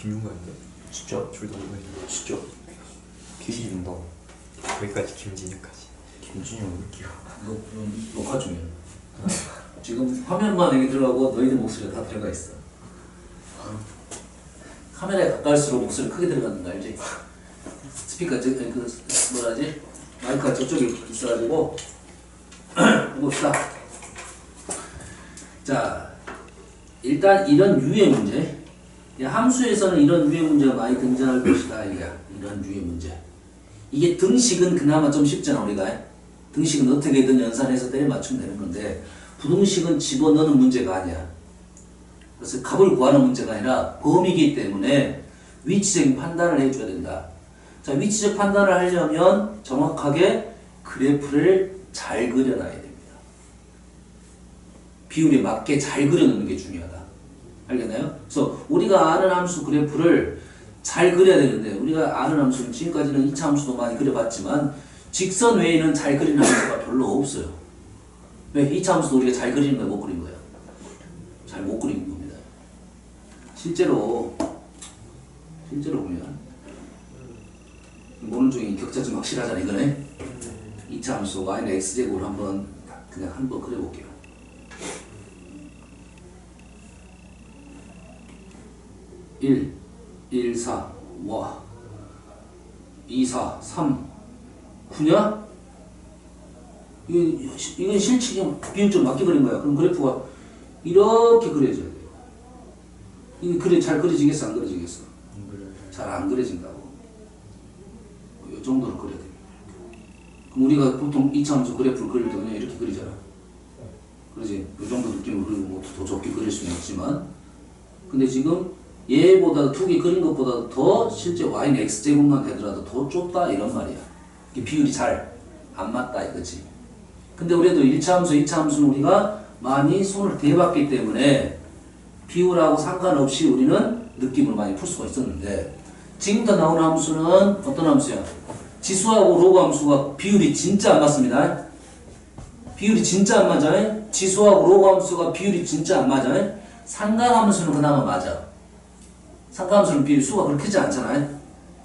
김윤관인데? 진짜? 둘다 이거 진짜? 기진다. 거기까지 김진혁까지. 김진영 느끼야. 녹화 중이야. 지금 화면만 여기 들어가고 너희들 목소리가 다 들어가 있어. 카메라에 가까울수록 목소리 크게 들어가는 거 알지? 스피커 뭐라지? 마이크가 저쪽에 있어가지고 해봅시다. 자, 일단 이런 유의 문제. 함수에서는 이런 유의 문제가 많이 등장할 것이다. 이런 유의 문제. 이게 등식은 그나마 좀 쉽잖아, 우리가. 등식은 어떻게든 연산해서 때려 맞추면 되는 건데, 부등식은 집어넣는 문제가 아니야. 그래서 값을 구하는 문제가 아니라 범위이기 때문에 위치적인 판단을 해줘야 된다. 자, 위치적 판단을 하려면 정확하게 그래프를 잘 그려놔야 됩니다. 비율에 맞게 잘 그려놓는 게 중요하다. 알겠나요? 그래서 우리가 아는 함수 그래프를 잘 그려야 되는데, 우리가 아는 함수는 지금까지는 2차 함수도 많이 그려봤지만 직선 외에는 잘 그리는 함수가 별로 없어요. 왜? 2차 함수도 우리가 잘 그리는 거야, 못 그린 거야? 잘 못 그린 겁니다. 실제로 보면 모르는 중에 격자 좀 확실하잖아, 이거네. 2차 함수 y는 x제곱을 한번 그려볼게요. 1, 1, 4, 와, 2, 4, 3, 9냐? 이건 실측이 비율점 맞게 그린 거야. 그럼 그래프가 이렇게 그려져야 돼요. 이게 잘 그려지겠어, 안 그려지겠어? 잘 안 그려진다고. 이 정도로 그려야 됩니다. 그럼 우리가 보통 2차 함수 그래프를 그릴 때 그냥 이렇게 그리잖아. 그러지? 이 정도 느낌으로 그리고 뭐 더 좁게 그릴 수는 있지만, 근데 지금 얘보다 두 개 그린 것보다 더 실제 y는 x제곱만 되더라도 더 좁다 이런 말이야. 이게 비율이 잘 안 맞다 이거지. 근데 우리도 1차 함수, 2차 함수는 우리가 많이 손을 대봤기 때문에 비율하고 상관없이 우리는 느낌을 많이 풀 수가 있었는데, 지금부터 나오는 함수는 어떤 함수야? 지수하고 로그 함수가 비율이 진짜 안 맞습니다. 비율이 진짜 안 맞아. 지수하고 로그 함수가 비율이 진짜 안 맞아. 상각함수는 그나마 맞아. 상각함수는 비율 수가 그렇게 크지 않잖아요.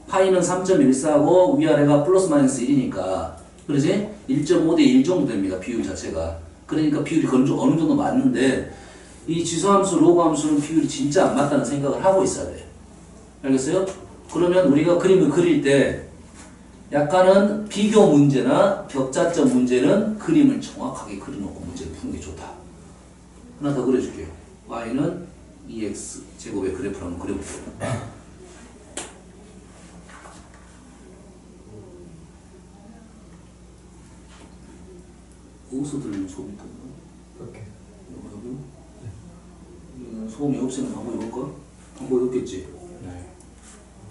파이는 3.14고 위아래가 플러스 마이너스 1이니까 그러지? 1.5 대 1 정도 됩니다. 비율 자체가. 그러니까 비율이 어느 정도 맞는데, 이 지수함수, 로그함수는 비율이 진짜 안 맞다는 생각을 하고 있어야 돼. 알겠어요? 그러면 우리가 그림을 그릴 때 약간은 비교 문제나 격자점 문제는 그림을 정확하게 그려놓고 문제를 푸는 게 좋다. 하나 더 그려줄게요. y는 2x 제곱의 그래프를 한번 그려볼게요. 어디서 들리는 소음이 있던가? 이렇게. 소음이 없으면 방법이 없을까? 방법이 없겠지? 네.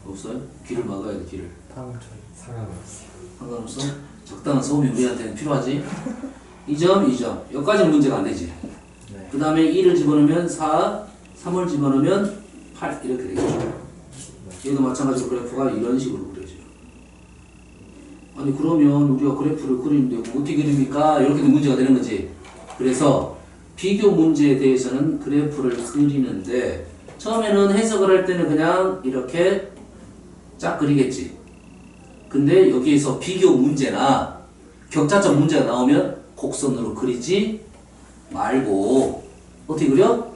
없어요? 길을 막아야 돼, 길을. 다음 주 상관없어요. 상관없어? 적당한 소음이 우리한테는 필요하지? 2점, 2점. 여기까지는 문제가 안 되지. 네. 그 다음에 2를 집어넣으면 4, 3을 집어넣으면 8 이렇게 되겠죠. 얘도 마찬가지로 그래프가 이런 식으로 그려져요. 아니 그러면 우리가 그래프를 그리는데 어떻게 그립니까? 이렇게도 문제가 되는 거지. 그래서 비교 문제에 대해서는 그래프를 그리는데 처음에는 해석을 할 때는 그냥 이렇게 쫙 그리겠지. 근데 여기에서 비교 문제나 격자점 문제가 나오면 곡선으로 그리지 말고 어떻게 그려?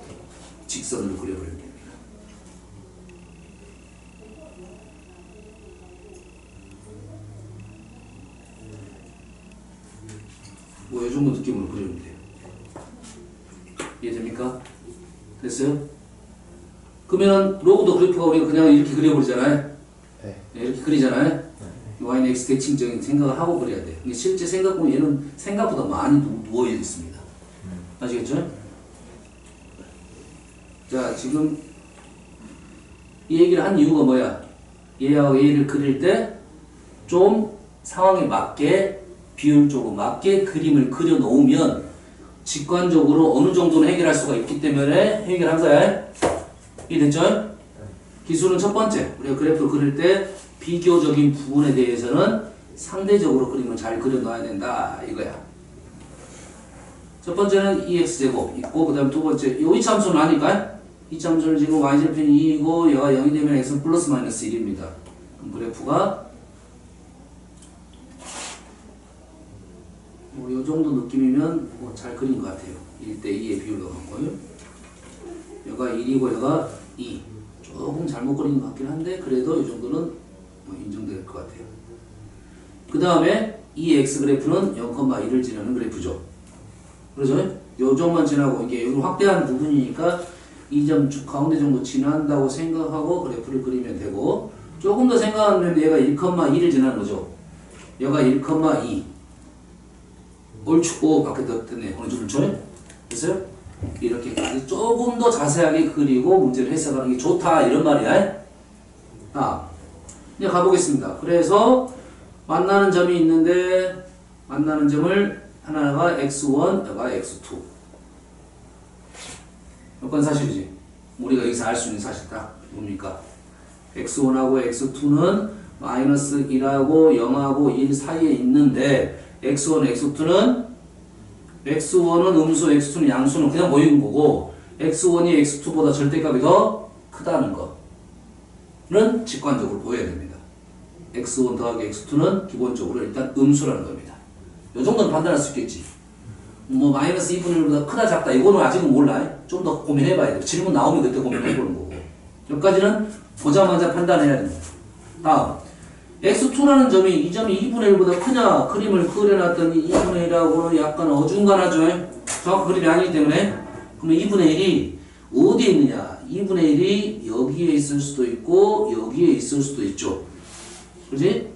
직선으로 그려버려야 됩니다. 뭐 이 정도 느낌으로 그리면 돼요. 이해됩니까? 됐어요? 그러면 로그도 그래프가 우리가 그냥 이렇게 그려버리잖아요. 네. 이렇게 그리잖아요. y는 x 대칭적인 생각을 하고 그려야 돼. 근데 실제 생각보면 얘는 생각보다 많이 누워 있습니다. 아시겠죠? 자, 지금 이 얘기를 한 이유가 뭐야? 얘하고 얘를 그릴 때 좀 상황에 맞게 비율적으로 맞게 그림을 그려 놓으면 직관적으로 어느 정도는 해결할 수가 있기 때문에 해결한 거야. 이해됐죠? 기술은 첫 번째, 우리가 그래프를 그릴 때 비교적인 부분에 대해서는 상대적으로 그림을 잘 그려 놔야 된다 이거야. 첫 번째는 2x제곱 있고, 그 다음 두 번째 요 이차함수는 아니까 이 점수는 지금 y절편이 2이고 얘가 0이 되면 x는 플러스 마이너스 1입니다. 그럼 그래프가 뭐 요 정도 느낌이면 뭐 잘 그린 것 같아요. 1대2의 비율로 갖고요. 얘가 1이고 얘가 2. 조금 잘못 그린 것 같긴 한데 그래도 이 정도는 인정될 것 같아요. 그 다음에 이 x 그래프는 0,1을 지나는 그래프죠. 그래서 요 점만 지나고 이게 여기 확대한 부분이니까 이 점 가운데 정도 지난다고 생각하고 그래프를 그리면 되고 조금 더 생각하면 얘가 1,2를 지나는 거죠. 얘가 1,2 옳지. 오 밖에 됐네. 어느 정도 됐어요? 이렇게 조금 더 자세하게 그리고 문제를 해석하는 게 좋다 이런 말이야. 이제 가보겠습니다. 그래서 만나는 점이 있는데 만나는 점을 하나가 x1, 하나가 x2. 여건 사실이지. 우리가 여기서 알 수 있는 사실 딱 뭡니까? x1하고 x2는 마이너스 1하고 0하고 1 사이에 있는데 x1, x2는 x1은 음수, x2는 양수는 그냥 모이는 거고 x1이 x2보다 절대값이 더 크다는 거는 직관적으로 보여야 됩니다. x1 더하기 x2는 기본적으로 일단 음수라는 겁니다. 이 정도는 판단할 수 있겠지. 뭐 마이너스 2분의 1보다 크다 작다 이거는 아직은 몰라. 좀 더 고민해봐야 돼. 질문 나오면 그때 고민해보는 거고. 여기까지는 보자마자 판단해야 됩니다. 다음 x2라는 점이 이 점이 2분의 1보다 크냐 그림을 그려놨더니 2분의 1하고는 약간 어중간하죠. 정확한 그림이 아니기 때문에 그러면 2분의 1이 어디에 있느냐 2분의 1이 여기에 있을 수도 있고 여기에 있을 수도 있죠. 그렇지?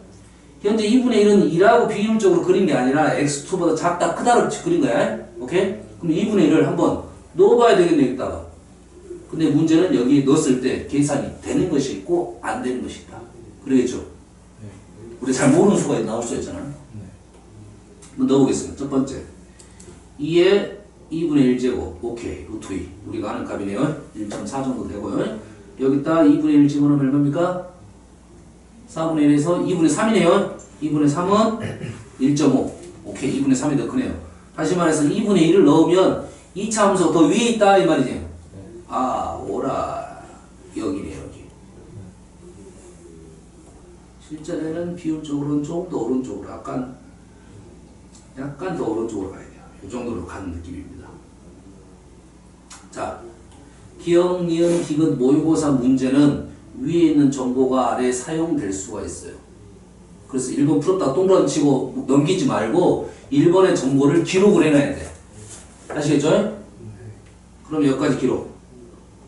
현재 2분의 1은 2라고 비율적으로 그린 게 아니라 x2보다 작다 크다로 그린 거야. 오케이? 그럼 2분의 1을 한번 넣어봐야 되겠네 여기다가. 근데 문제는 여기 넣었을 때 계산이 되는 것이 있고 안 되는 것이 있다. 그러겠죠? 우리 잘 모르는 수가 나올 수 있잖아. 한번 넣어보겠습니다. 첫 번째 2에 2분의 1제곱 오케이 루트 2 우리가 아는 값이네요. 1.4 정도 되고요. 여기다 2분의 1 집어넣으면 얼마입니까? 4분의 1에서 2분의 3이네요. 2분의 3은 1.5 오케이 2분의 3이 더 크네요. 다시 말해서 2분의 1을 넣으면 2차 함수가 더 위에 있다 이 말이지. 아 오라 여기네 여기. 실전에는 비율적으로는 조금 더 오른쪽으로 약간 더 오른쪽으로 가야 돼요. 이 정도로 가는 느낌입니다. 자, 기억, 니은, 디귿 모의고사 문제는 위에 있는 정보가 아래에 사용될 수가 있어요. 그래서 1번 풀었다가 동그라미 치고 넘기지 말고 1번의 정보를 기록을 해놔야 돼. 아시겠죠? 그럼 여기까지 기록.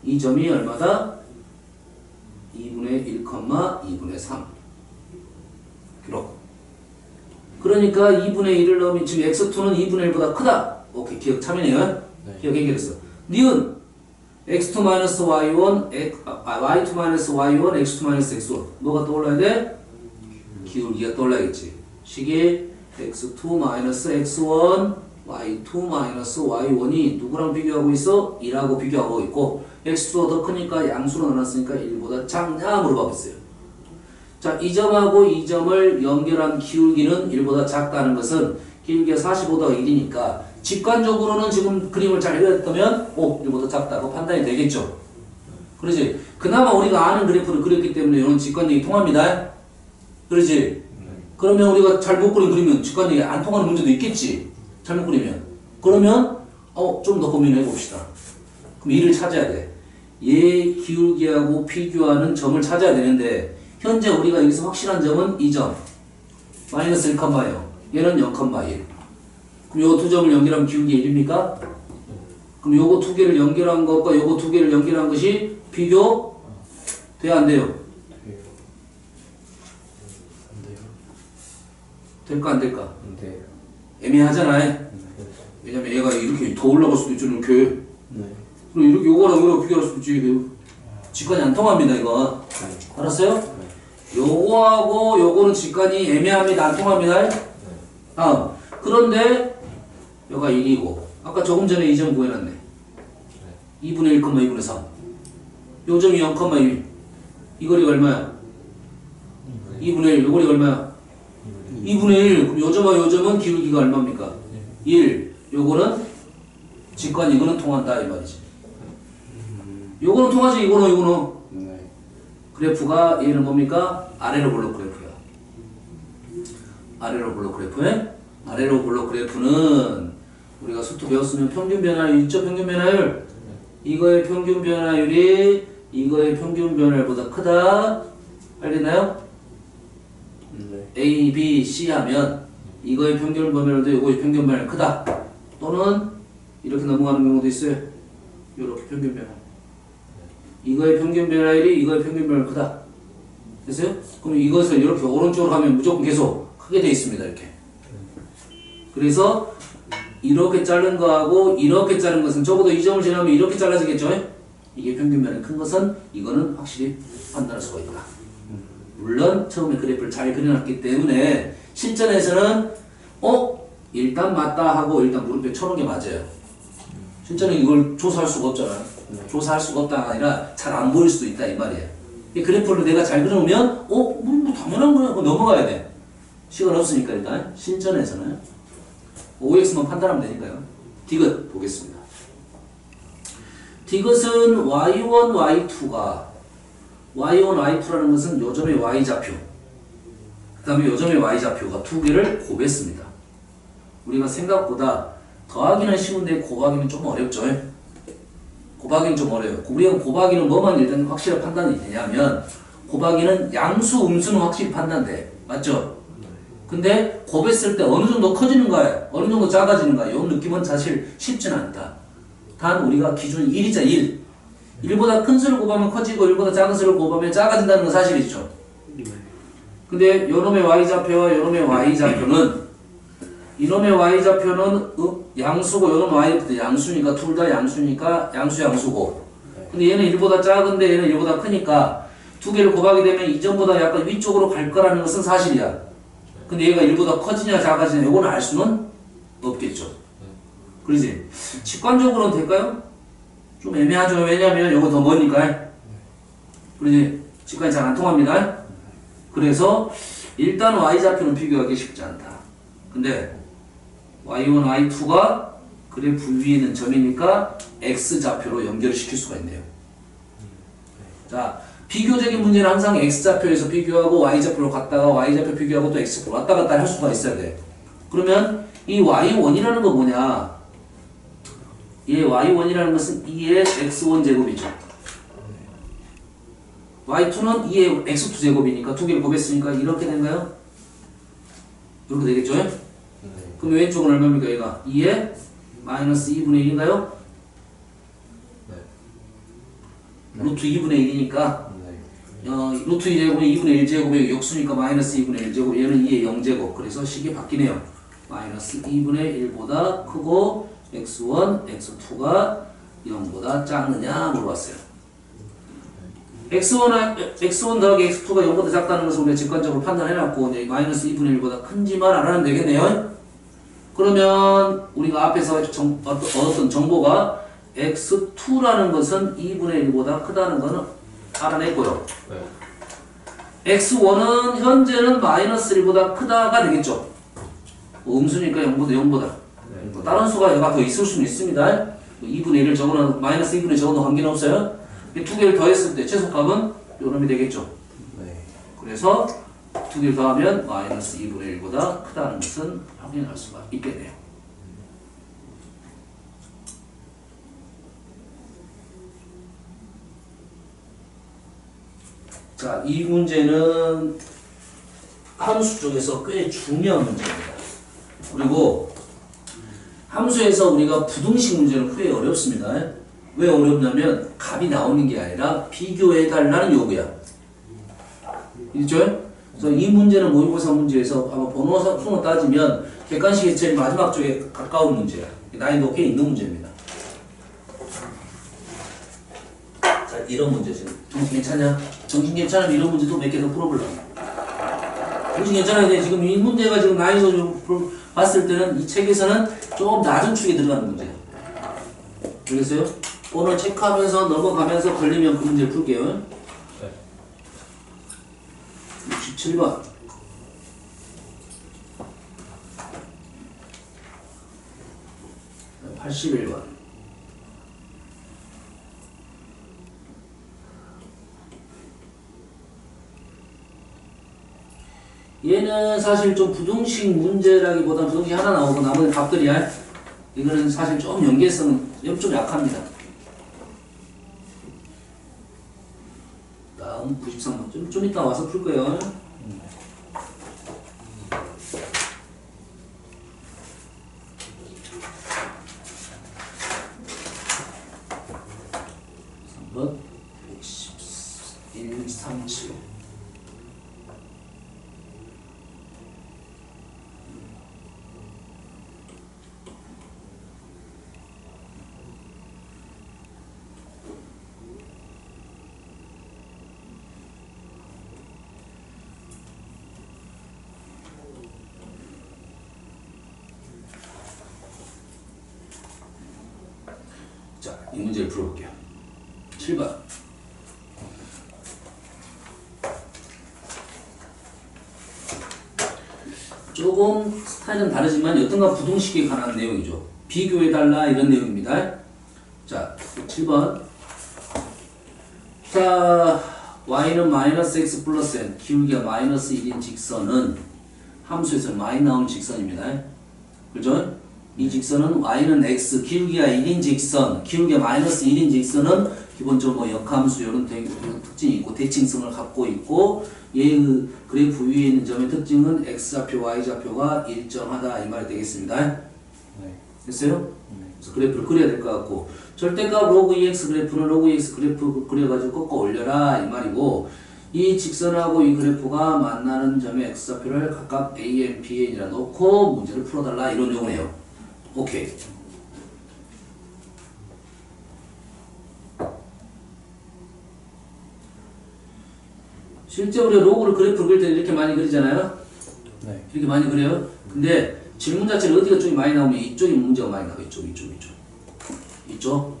이 점이 얼마다? 2분의 1, 2분의 3 기록. 그러니까 2분의 1을 넣으면 지금 x2는 2분의 1보다 크다. 오케이 기억 참이네요. 네. 기억 해결했어. 니은 x2-y1 y2-y1 x2-x1 뭐가 떠올라야 돼? 기울기가 떠올라야겠지. 식이 x2-x1 y2-y1이 누구랑 비교하고 있어? 1하고 비교하고 있고 x수가 더 크니까 양수로 나눴으니까 1보다 작냐 물어보겠어요. 자, 이 점하고 이 점을 연결한 기울기는 1보다 작다는 것은 기울기가 45도 1이니까 직관적으로는 지금 그림을 잘 그렸다면 1보다 작다고 판단이 되겠죠. 그러지? 그나마 우리가 아는 그래프를 그렸기 때문에 이런 직관력이 통합니다. 그러지? 그러면 우리가 잘못 그린 그리면 직관력이 안 통하는 문제도 있겠지. 잘못 그리면. 그러면 좀 더 고민해 봅시다. 그럼 1을 찾아야 돼. 얘 기울기하고 비교하는 점을 찾아야 되는데 현재 우리가 여기서 확실한 점은 이 점. 마이너스 1,0. 얘는 0,1. 그럼 요 두 점을 연결하면 기울기 1입니까? 그럼 요거 두 개를 연결한 것과 요거 두 개를 연결한 것이 비교 돼야 안 돼요? 될까 안 될까? 안 돼요. 애매하잖아요. 왜냐면 얘가 이렇게 더 올라갈 수도 있죠. 이렇게. 네. 그리고 이렇게 요거랑 요거랑 비교할 수도 있지. 직관이 안 통합니다. 이거. 알았어요? 요거하고 요거는 직관이 애매합니다. 안 통합니다. 다음. 그런데 여기가 1이고 아까 조금 전에 이 점 구해놨네. 2분의 1, 2분의 3. 요 점이 0,1. 이 거리가 얼마야? 2분의 1. 요 거리가 얼마야? 2분의 1. 그럼 요 점과 요 점은 기울기가 얼마입니까? 1. 요거는 직관 이거는 통한다 이 말이지. 요거는 통하지, 이거는. 네. 그래프가 얘는 뭡니까? 아래로 볼록 그래프야. 아래로 볼록 그래프에 아래로 볼록 그래프는 우리가 수투 배웠으면 평균 변화율 있죠? 평균 변화율. 이거의 평균 변화율이 이거의 평균 변화율보다 크다. 알겠나요? 네. A, B, C 하면 이거의 평균 변화율도 이거의 평균 변화율이 크다. 또는 이렇게 넘어가는 경우도 있어요. 이렇게 평균 변화. 이거의 평균 변화율이 이거의 평균 변화율 크다. 됐어요? 그럼 이것을 이렇게 오른쪽으로 가면 무조건 계속 크게 돼 있습니다. 이렇게. 그래서 이렇게 자른 거하고 이렇게 자른 것은 적어도 이 점을 지나면 이렇게 잘라지겠죠? 이게 평균 변화율이 큰 것은 이거는 확실히 판단할 수가 있다. 물론 처음에 그래프를 잘 그려놨기 때문에 실전에서는 일단 맞다 하고 일단 물음표 쳐놓은 게 맞아요. 실전에 이걸 조사할 수가 없잖아요. 조사할 수가 없다가 아니라 잘 안 보일 수도 있다 이 말이에요. 이 그래프를 내가 잘 그려놓으면 뭐 당연한 거야. 넘어가야 돼. 시간 없으니까 일단 실전에서는 OX만 판단하면 되니까요. 디귿 보겠습니다. 디귿은 Y1, Y2가 Y1, Y2라는 것은 요점의 Y좌표 그 다음에 요점의 Y좌표가 두 개를 곱했습니다. 우리가 생각보다 더하기는 쉬운데 곱하기는 좀 어렵죠. 곱하기는 좀 어려워요. 우리가 곱하기는 뭐만 일단 확실히 판단이 되냐면 곱하기는 양수, 음수는 확실히 판단돼. 맞죠? 근데 곱했을 때 어느 정도 커지는가요? 어느 정도 작아지는가요? 이 느낌은 사실 쉽지는 않다. 단 우리가 기준 1이자 1. 1보다 큰 수를 곱하면 커지고 1보다 작은 수를 곱하면 작아진다는 건 사실이죠. 근데 요놈의 Y좌표와 요놈의 Y좌표는 이놈의 Y좌표는 양수고 요놈 Y좌표도 양수니까 둘 다 양수니까 양수고 근데 얘는 1보다 작은데 얘는 1보다 크니까 두 개를 곱하게 되면 이전보다 약간 위쪽으로 갈 거라는 것은 사실이야. 근데 얘가 1보다 커지냐 작아지냐 요거는 알 수는 없겠죠. 그러지? 직관적으로는 될까요? 좀 애매하죠. 왜냐면 요거 더 머니까. 그러지? 직관이 잘 안 통합니다. 그래서 일단 Y좌표는 비교하기 쉽지 않다. 근데 Y1, Y2가 그래프 위에 있는 점이니까 X좌표로 연결시킬 수가 있네요. 자, 비교적인 문제는 항상 X좌표에서 비교하고 Y좌표로 갔다가 Y좌표 비교하고 또 X좌표로 왔다 갔다 할 수가 있어야 돼. 그러면 이 Y1이라는 건 뭐냐? 이 Y1이라는 것은 2의 X1 제곱이죠. Y2는 2의 X2 제곱이니까 두 개를 곱했으니까 이렇게 된가요? 이렇게 되겠죠? 그럼 왼쪽은 얼마입니까? 얘가 2의 마이너스 2분의 1인가요? 루트 2분의 1이니까 루트 2제곱은 2분의 1제곱의 역수니까 마이너스 2분의 1제곱 얘는 2의 0제곱 그래서 식이 바뀌네요. 마이너스 2분의 1보다 크고 x1, x2가 0보다 작느냐 물어봤어요. x1 더하기 x2가 0보다 작다는 것을 우리가 직관적으로 판단해놨고 이제 마이너스 2분의 1보다 큰지만 알아내면 되겠네요. 그러면 우리가 앞에서 얻었던 정보가 x2라는 것은 2분의 1보다 크다는 것은 알아냈고요. x1은 현재는 마이너스 1보다 크다가 되겠죠. 음수니까 0보다. 다른 수가 얘가 더 있을 수는 있습니다. 2분의 1을 적어놓은 마이너스 2분의 적어도 관계는 없어요. 이 두 개를 더했을 때 최소값은 요놈이 되겠죠. 그래서 두 개를 더하면 마이너스 2분의 1보다 크다는 것은 확인할 수가 있겠네요. 자, 이 문제는 함수 쪽에서 꽤 중요한 문제입니다. 그리고 함수에서 우리가 부등식 문제는 꽤 어렵습니다. 왜 어렵냐면 값이 나오는 게 아니라 비교해달라는 요구야. 있죠? 그래서 이 문제는 모의고사 문제에서 아마 번호로 따지면 객관식의 제일 마지막 쪽에 가까운 문제야. 난이도 꽤 있는 문제입니다. 자, 이런 문제지. 정신 괜찮냐? 정신 괜찮으면 이런 문제도 몇 개 더 풀어보려고. 정신 괜찮아야 지금 이 문제가 지금 난이도 봤을 때는 이 책에서는 좀 낮은 축에 들어가는 문제야. 알겠어요? 오늘 체크하면서 넘어가면서 걸리면 그 문제를 풀게요. 67번. (81번) 얘는 사실 좀 부등식 문제라기보다 부등식 하나 나오고 나머지 값들이야. 이거는 사실 좀 연계성은 좀 약합니다. 다음 93번. 좀 이따 와서 풀 거예요. 번 111, 37. 자, 이 문제를 풀어볼게요. 7번. 조금 스타일은 다르지만 여튼간 부등식에 관한 내용이죠. 비교해달라 이런 내용입니다. 자, 7번. 자, y는 마이너스 x 플러스 n, 기울기가 마이너스 1인 직선은 함수에서 많이 나온 직선입니다. 그죠? 이 직선은 y는 x, 기울기가 1인 직선, 기울기가 마이너스 1인 직선은 기본적으로 뭐 역함수 이런 특징이 있고 대칭성을 갖고 있고 얘의 그래프 위에 있는 점의 특징은 x좌표, y좌표가 일정하다 이 말이 되겠습니다. 네. 됐어요? 네. 그래서 그래프를 그려야 될 것 같고 절대값 로그 EX 그래프는 로그 EX 그래프 그려가지고 꺾어 올려라 이 말이고 이 직선하고 이 그래프가 만나는 점의 x좌표를 각각 AN, BN이라 놓고 문제를 풀어달라 이런 내용이에요. 오케이. 실제 우리가 로그를 그래프를 그릴 때 이렇게 많이 그리잖아요. 네. 이렇게 많이 그려요. 근데 질문 자체는 어디가 쪽이 많이 나오면 이쪽이 문제가 많이 나와요. 이쪽.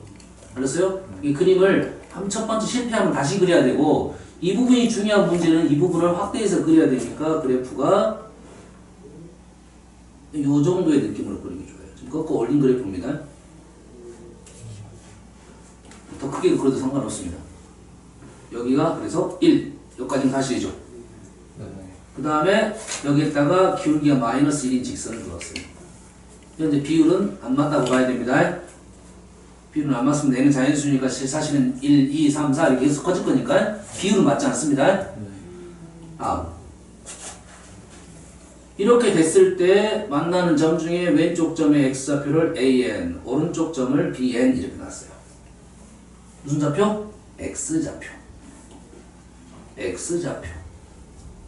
알았어요? 이 그림을 첫 번째 실패하면 다시 그려야 되고 이 부분이 중요한 문제는 이 부분을 확대해서 그려야 되니까 그래프가 이 정도의 느낌으로 그리기 좋아요. 지금 꺾어 올린 그래프입니다. 더 크게 그려도 상관없습니다. 여기가 그래서 1. 여기까지는 사실이죠. 네. 그 다음에 여기에다가 기울기가 마이너스 1인 직선을 그었어요. 현재 비율은 안 맞다고 봐야 됩니다. 비율은 안 맞으면 얘는 자연수니까 사실은 1, 2, 3, 4 이렇게 계속 커질 거니까 비율은 맞지 않습니다. 네. 이렇게 됐을 때 만나는 점 중에 왼쪽 점의 x좌표를 AN, 오른쪽 점을 BN 이렇게 놨어요. 무슨 좌표? x좌표.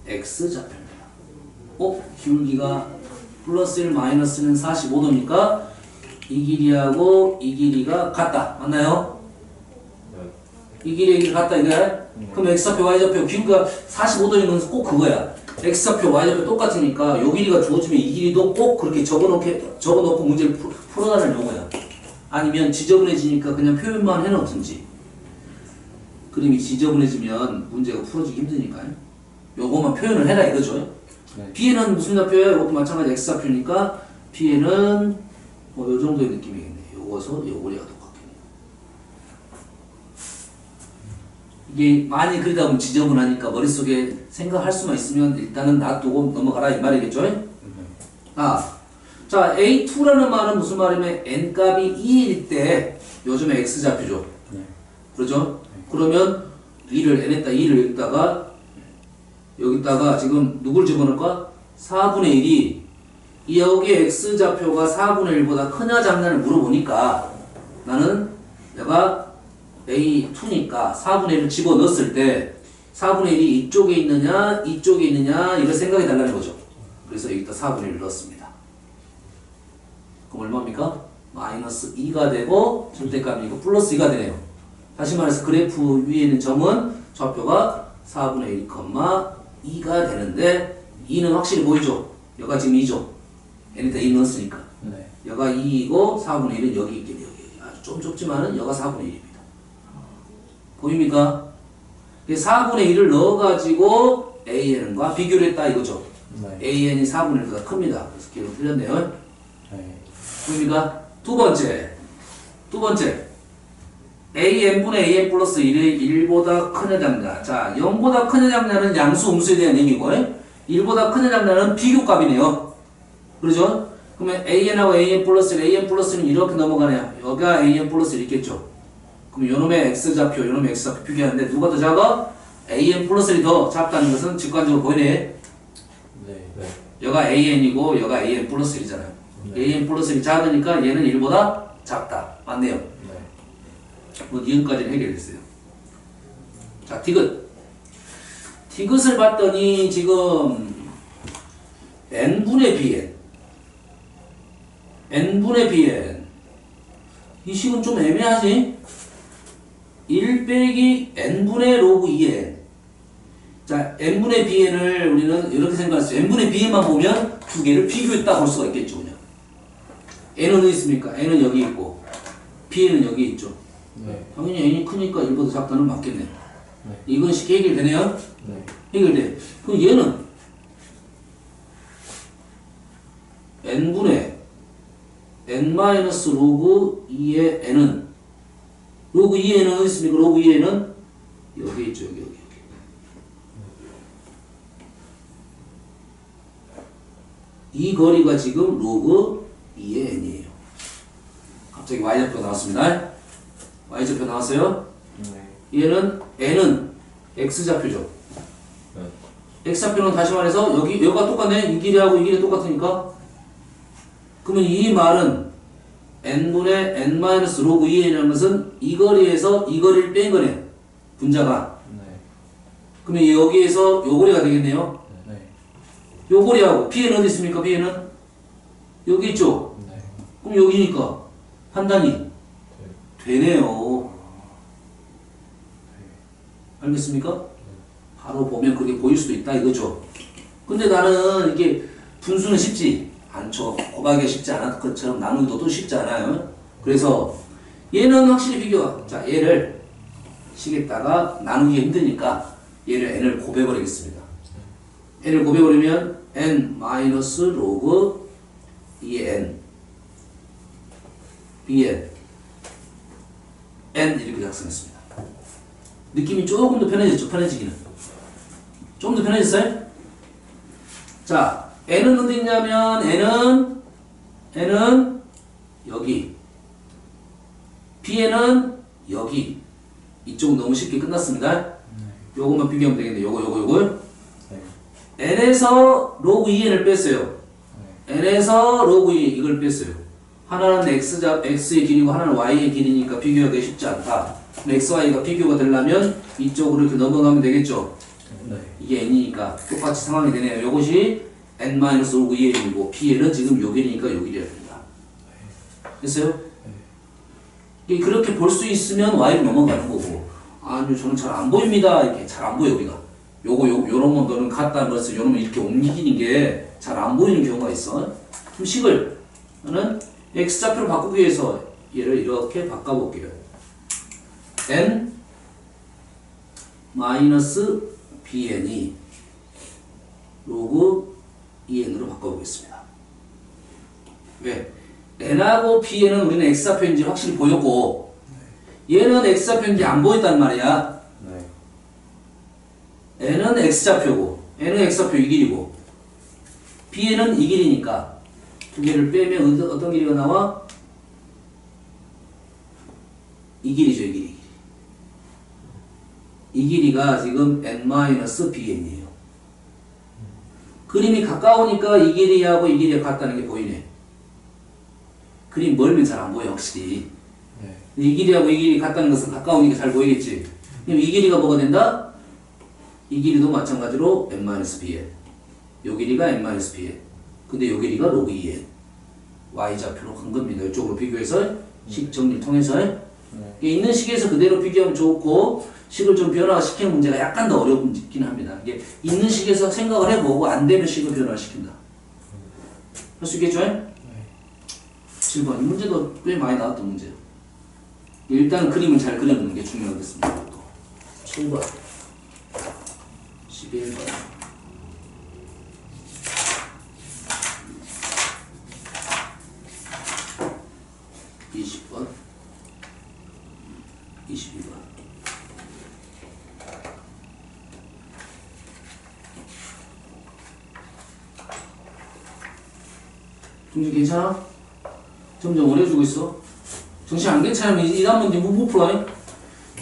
x좌표입니다. 기울기가 플러스 1 마이너스는 45도니까 이 길이하고 이 길이가 같다. 맞나요? 이 길이가 같다 이거야? 그럼 x좌표, y좌표 기울기가 45도인 건 꼭 그거야. x좌표, y좌표 똑같으니까 요 길이가 주어지면 이 길이도 꼭 그렇게 적어놓고 문제를 풀어가는 용어야. 아니면 지저분해지니까 그냥 표현만 해놓든지. 그림이 지저분해지면 문제가 풀어지기 힘드니까요. 요거만 표현을 해라 이거죠. 네. B에는 무슨 좌표예요? 이것도 마찬가지 x좌표니까 B에는 뭐 요 정도의 느낌이겠네. 요거서 요 우리가 똑같겠네. 이게 많이 그리다 보면 지저분하니까 머릿속에 생각할 수만 있으면 일단은 놔두고 넘어가라 이 말이겠죠? 네. 자 A2라는 말은 무슨 말이냐면 n값이 2일 때 요즘에 x좌표죠. 네. 그렇죠? 그러면 2를 n에다 2를 여기다가 지금 누굴 집어넣을까? 4분의 1이 여기에 x좌표가 4분의 1보다 크냐 작냐를 물어보니까 나는 내가 A2니까 4분의 1을 집어넣었을 때 4분의 1이 이쪽에 있느냐 이쪽에 있느냐 이걸 생각해 달라는 거죠. 그래서 여기다 4분의 1을 넣었습니다. 그럼 얼마입니까? 마이너스 2가 되고 절대값이고 플러스 2가 되네요. 다시 말해서 그래프 위에 있는 점은 좌표가 4분의 1, 2가 되는데 2는 확실히 보이죠? 여가 지금 2죠? n에다 2 넣었으니까. 네. 여가 2이고 4분의 1은 여기 있겠네요. 아주 좀 좁지만은 여가 4분의 1입니다. 보입니까? 4분의 1을 넣어가지고 AN과 비교를 했다 이거죠. 네. AN이 4분의 1보다 큽니다. 그래서 기록 틀렸네요. 네. 보입니까? 두 번째. AN분의 AN 플러스 1이 1보다 크냐 작냐. 자, 0보다 크냐 작냐는 양수 음수에 대한 얘기고 1보다 크냐 작냐는 비교값이네요. 그러죠? 그러면 AN하고 AN 플러스는 이렇게 넘어가네요. 여기가 AN 플러스 있겠죠. 그럼 요놈의 X좌표, 요놈의 X좌표 비교하는데 누가 더 작아? AN 플러스이 더 작다는 것은 직관적으로 보이네. 네. 여가 AN이고 여가 AN 플러스 1이잖아요. AN 플러스 1이 작으니까 얘는 1보다 작다. 맞네요. 뭐 니은까지는 해결됐어요. 자, 디귿. 디귿을 봤더니 지금 n분의 bn n분의 bn 이 식은 좀 애매하지? 1 빼기 n분의 로그 2n. 자, n분의 bn을 우리는 이렇게 생각했어요. n분의 bn만 보면 두 개를 비교했다 볼 수가 있겠죠. 그냥 n은 어디 있습니까? n은 여기 있고 bn은 여기 있죠. 네. 당연히 n이 크니까 1보다 작다는 맞겠네. 네. 이건 쉽게 해결되네요. 네. 해결돼. 그럼 얘는 n분의 n-로그 2의 n은 로그 2의 n은 어디 있습니까? 로그 2의 n은 여기 있죠. 여기. 이 거리가 지금 로그 2의 n이에요. 갑자기 y좌표 나왔습니다. y좌표 나왔어요. 네. 얘는 n은 x좌표죠. 네. x좌표는 다시 말해서 여기가 똑같네. 이 길이하고 이 길이 똑같으니까. 그러면 이 말은 n분의 n-로그 2n이라는 것은 이 거리에서 이 거리를 뺀 거네. 분자가. 네. 그러면 여기에서 요 거리가 되겠네요. 네. 요 거리하고 b는 어디 있습니까? b는 여기 있죠. 네. 그럼 여기니까 판단이 되네요. 알겠습니까? 바로 보면 그게 보일 수도 있다 이거죠. 근데 나는 이게 분수는 쉽지 않죠. 곱하기가 쉽지 않은 것처럼 나누기도 쉽지 않아요. 그래서 얘는 확실히 비교가. 자, 얘를 식에다가 나누기가 힘드니까 얘를 n을 곱해버리겠습니다. n을 곱해버리면 n-로그 2의 n bn n 이렇게 작성했습니다. 느낌이 조금 더 편해졌죠. 편해지기는 좀 더 편해졌어요? 자, n은 어디 있냐면 n은 여기 bn은 여기. 이쪽 너무 쉽게 끝났습니다. 요것만 비교하면 되겠네. 요거 네. n에서 로그 2n을 뺐어요. 네. n에서 로그 2 이걸 뺐어요. 하나는 x의 길이고 하나는 y의 길이니까 비교하기 쉽지 않다. x, y가 비교가 되려면 이쪽으로 이렇게 넘어가면 되겠죠. 네. 이게 n이니까 똑같이 상황이 되네요. 요것이 n-로그 2n이고 bn은 지금 요 길이니까 요 길이가 됩니다. 됐어요? 이게 그렇게 볼 수 있으면 y로 넘어가는 거고, 아니요 저는 잘 안 보입니다. 이렇게 잘 안 보여 우리가. 요런 거는 갖다 넣어서 요놈을 이렇게 옮기는 게 잘 안 보이는 경우가 있어. 그럼 식을 저는 x좌표로 바꾸기 위해서 얘를 이렇게 바꿔볼게요. n bn이 로그 2n으로 바꿔보겠습니다. 왜? n하고 bn은 우리는 x좌표인지 확실히 보였고 얘는 x좌표인지 안 보였단 말이야. 네. n은 x좌표고 n은 x좌표 이 길이고 bn은 이 길이니까 두 개를 빼면 어떤 길이가 나와? 이 길이죠. 이 길이. 이 길이가 지금 n-bn이에요. 그림이 가까우니까 이 길이하고 이 길이가 같다는 게 보이네. 그림 멀면 잘 안 보여 확실히. 네. 이 길이하고 이 길이 같다는 것은 가까우니까 잘 보이겠지. 그럼 이 길이가 뭐가 된다? 이 길이도 마찬가지로 n-bn. 요 길이가 n-bn. 근데 요 길이가 로그 2n. y좌표로 간 겁니다. 이쪽으로 비교해서 식 정리를 통해서 있는 식에서 그대로 비교하면 좋고 식을 좀 변화시키는 문제가 약간 더 어렵긴 합니다. 이게 있는 식에서 생각을 해보고 안 되면 식을 변화시킨다. 할 수 있겠죠? 네. 7번. 이 문제도 꽤 많이 나왔던 문제예요. 일단 그림을 잘 그려놓는 게 중요하겠습니다. 7번. 11번. 20번. 22번. 정신 괜찮아? 점점 어려워지고 있어. 정신 안 괜찮으면 이 다음 문제 못 풀어.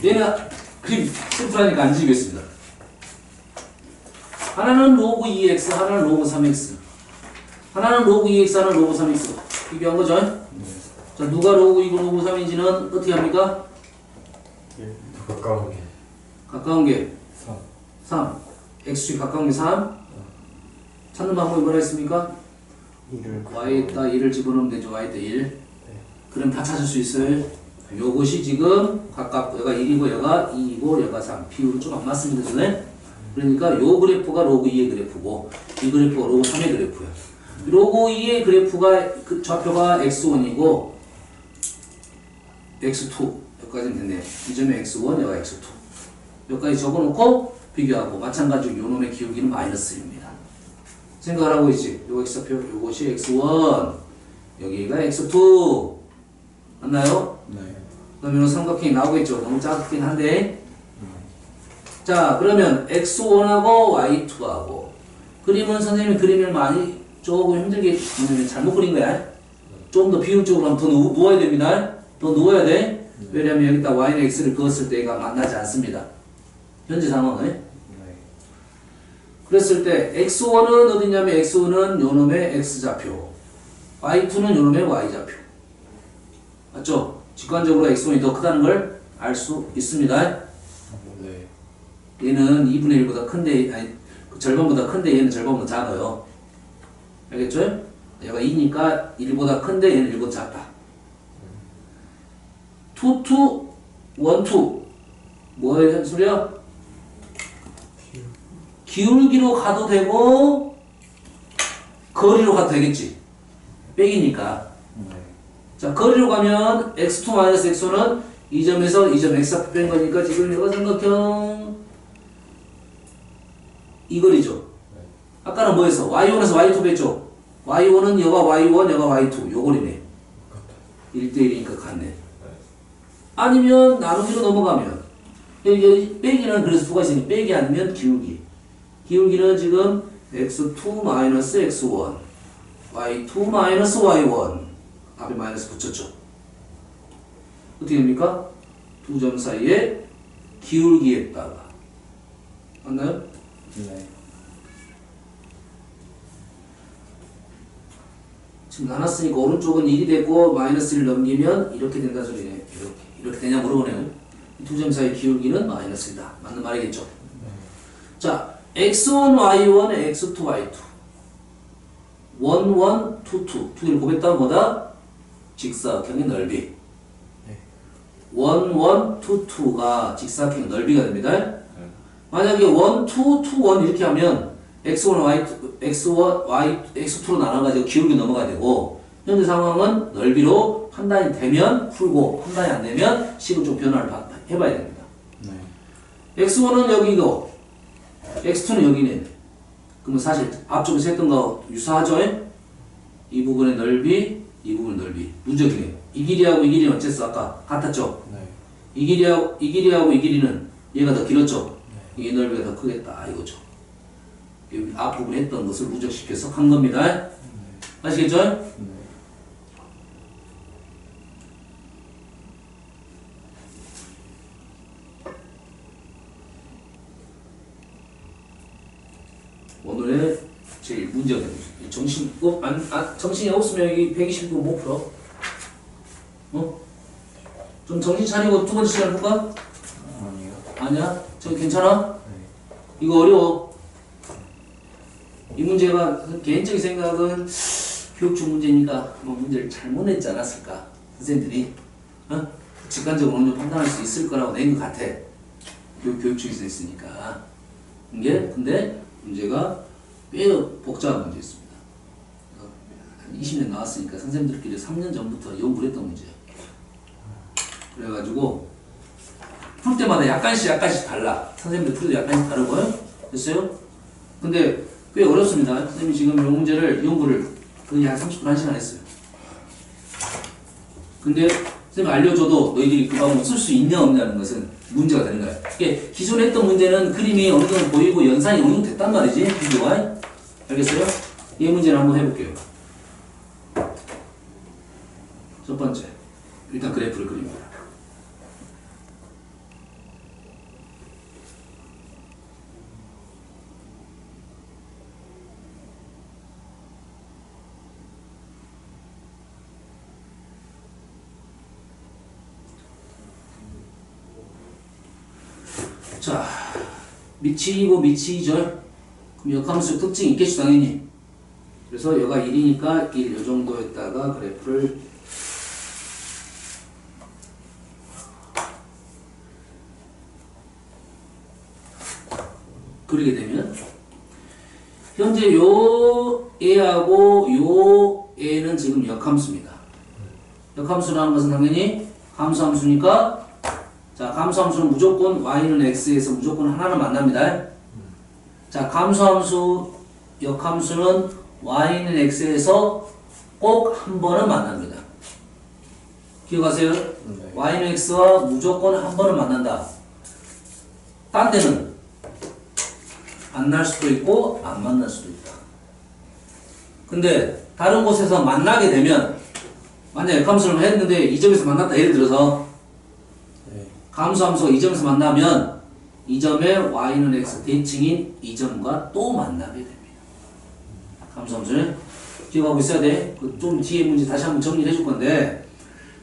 얘는 그림 심플하니까 안 지우겠습니다. 하나는 로그 2x, 하나는 로그 3x. 하나는 로그 2x, 하나는 로그 3x. 비교한 거죠? 자, 누가 로그 2고 로그 3인지는 어떻게 합니까? 가까운 게. 가까운 게 3. 3. x축이 가까운 게 3. 찾는 방법이 뭐라 했습니까? 1을 y에다 1을 집어넣으면 되죠. y에다 1. 그럼 다 찾을 수 있어요. 요것이 지금 가깝고 얘가 1이고 얘가 2이고 얘가 3. 비율은 좀 안 맞습니다. 전에. 그러니까 요 그래프가 로그 2의 그래프고 이 그래프가 로그 3의 그래프야. 로그 2의 그래프가 그 좌표가 x1이고 x2 여기까지는 됐네요. 이 점이 x1 여기가 x2 여기까지 적어놓고 비교하고 마찬가지로 요놈의 기울기는 마이너스입니다. 생각을 하고 있지. 요 x좌표 요것이 x1 여기가 x2 맞나요? 네. 그러면 삼각형이 나오겠죠. 너무 작긴 한데 자 그러면 x1하고 y2하고 그림은 선생님이 그림을 많이 조금 힘들게 잘못 그린 거야. 좀 더 비율적으로 하면 더 누워야 됩니다. 더 누워야 돼. 왜냐면 여기다 y는 x를 그었을 때 얘가 만나지 않습니다. 현재 상황은. 네. 그랬을 때 x1은 어디냐면 x1은 요놈의 x좌표 y2는 요놈의 y좌표 맞죠? 직관적으로 x1이 더 크다는 걸 알 수 있습니다. 네. 얘는 2분의 1보다 큰데 아니 절반보다 큰데 얘는 절반보다 작아요. 알겠죠? 얘가 2니까 1보다 큰데 얘는 1보다 작다. 2, 1, 2 뭐의 소리야? 기울기로 가도 되고 거리로 가도 되겠지. 빼기니까. 네. 자 거리로 가면 x2-x1은 이 점에서 이 점 x 앞에 뺀 거니까 지금 이거 삼각형 이 거리죠. 아까는 뭐였어? y1에서 y2 뺐죠? y1은 여가 y1 여가 y2 요 거리네. 1대1이니까 같네. 아니면 나누기로 넘어가면 여기 빼기는 그래서 두 가지 있으니 빼기 아니면 기울기. 기울기는 지금 x2-x1 y2-y1 앞에 마이너스 붙였죠. 어떻게 됩니까? 두 점 사이에 기울기에다가 맞나요? 네. 지금 나눴으니까 오른쪽은 1이 됐고 마이너스 1을 넘기면 이렇게 된다 소리네. 이렇게 되냐 물어보네요. 두 점 사이 기울기는 마이너스이다. 맞는 말이겠죠? 네. 자, x1, y1, x2, y2 1, 1, 2, 2 두 개를 곱했다면 뭐다? 직사각형의 넓이 네. 1, 1, 2, 2가 직사각형의 넓이가 됩니다. 만약에 1, 2, 2, 1 이렇게 하면 x1, x2로 나눠가지고 기울기 넘어가야 되고 현재 상황은 넓이로 판단이 되면 풀고 판단이 안 되면 식을 좀 변화를 해봐야 됩니다. 네. x1은 여기고 x2는 여기네. 그러면 사실 앞쪽에서 했던 거 유사하죠? 이 부분의 넓이, 이 부분의 넓이 누적이네요. 이 길이하고 이 길이는 어쨌어? 아까 같았죠? 네. 이 길이하고 이 길이는 얘가 더 길었죠? 이 넓이가 더 크겠다 이거죠. 여기 앞부분에 했던 것을 누적시켜서 한 겁니다. 아시겠죠? 네. 오늘의 제일 문제가 됩니다. 정신이 없으면 여기 120분 못 풀어. 어? 좀 정신 차리고 두 번째 시간 볼까? 아니요. 아니야? 저기 괜찮아? 네. 이거 어려워. 이 문제가 개인적인 생각은 교육청 문제니까 뭐 문제를 잘못 냈지 않았을까? 선생님들이 어? 직관적으로 어느 정도 판단할 수 있을 거라고 낸 것 같아. 교육청에서 있으니까. 이게 근데 문제가 꽤 복잡한 문제였습니다. 한 20년 나왔으니까 선생님들끼리 3년 전부터 연구를 했던 문제예요. 그래가지고 풀 때마다 약간씩 달라. 선생님들 풀 때 약간씩 다르고요. 됐어요? 근데 꽤 어렵습니다. 선생님이 지금 이 문제를 연구를 거의 한 30분 1시간 했어요. 근데 선생님이 알려줘도 너희들이 그 방법 쓸 수 있냐 없냐는 것은 문제가 되는 거야. 이게 기존에 했던 문제는 그림이 어느 정도 보이고 연산이 어느 정도 됐단 말이지. 비교가. 알겠어요? 이 문제를 한번 해볼게요. 첫 번째, 일단 그래프를 그립니다. 자, 미치고 미치죠. 그럼 역함수 특징이 있겠죠, 당연히. 그래서 여가 1이니까 1, 요 정도에다가 그래프를 그리게 되면 현재 요 A하고 요 A는 지금 역함수입니다. 역함수라는 것은 당연히 감수함수니까 자, 감수함수는 무조건 y는 x에서 무조건 하나는 만납니다. 자, 감수함수, 역함수는 y는 x에서 꼭 한 번은 만납니다. 기억하세요? 네. y는 x와 무조건 한 번은 만난다. 딴 데는 만날 수도 있고 안 만날 수도 있다. 근데 다른 곳에서 만나게 되면 만약에 역함수를 했는데 이 점에서 만났다. 예를 들어서 네. 감수함수가 이 점에서 만나면 이 점에 y는 x 대칭인 이 점과 또 만나게 됩니다. 감수함수는 기억하고 있어야 돼. 좀 뒤에 문제 다시 한번 정리를 해줄 건데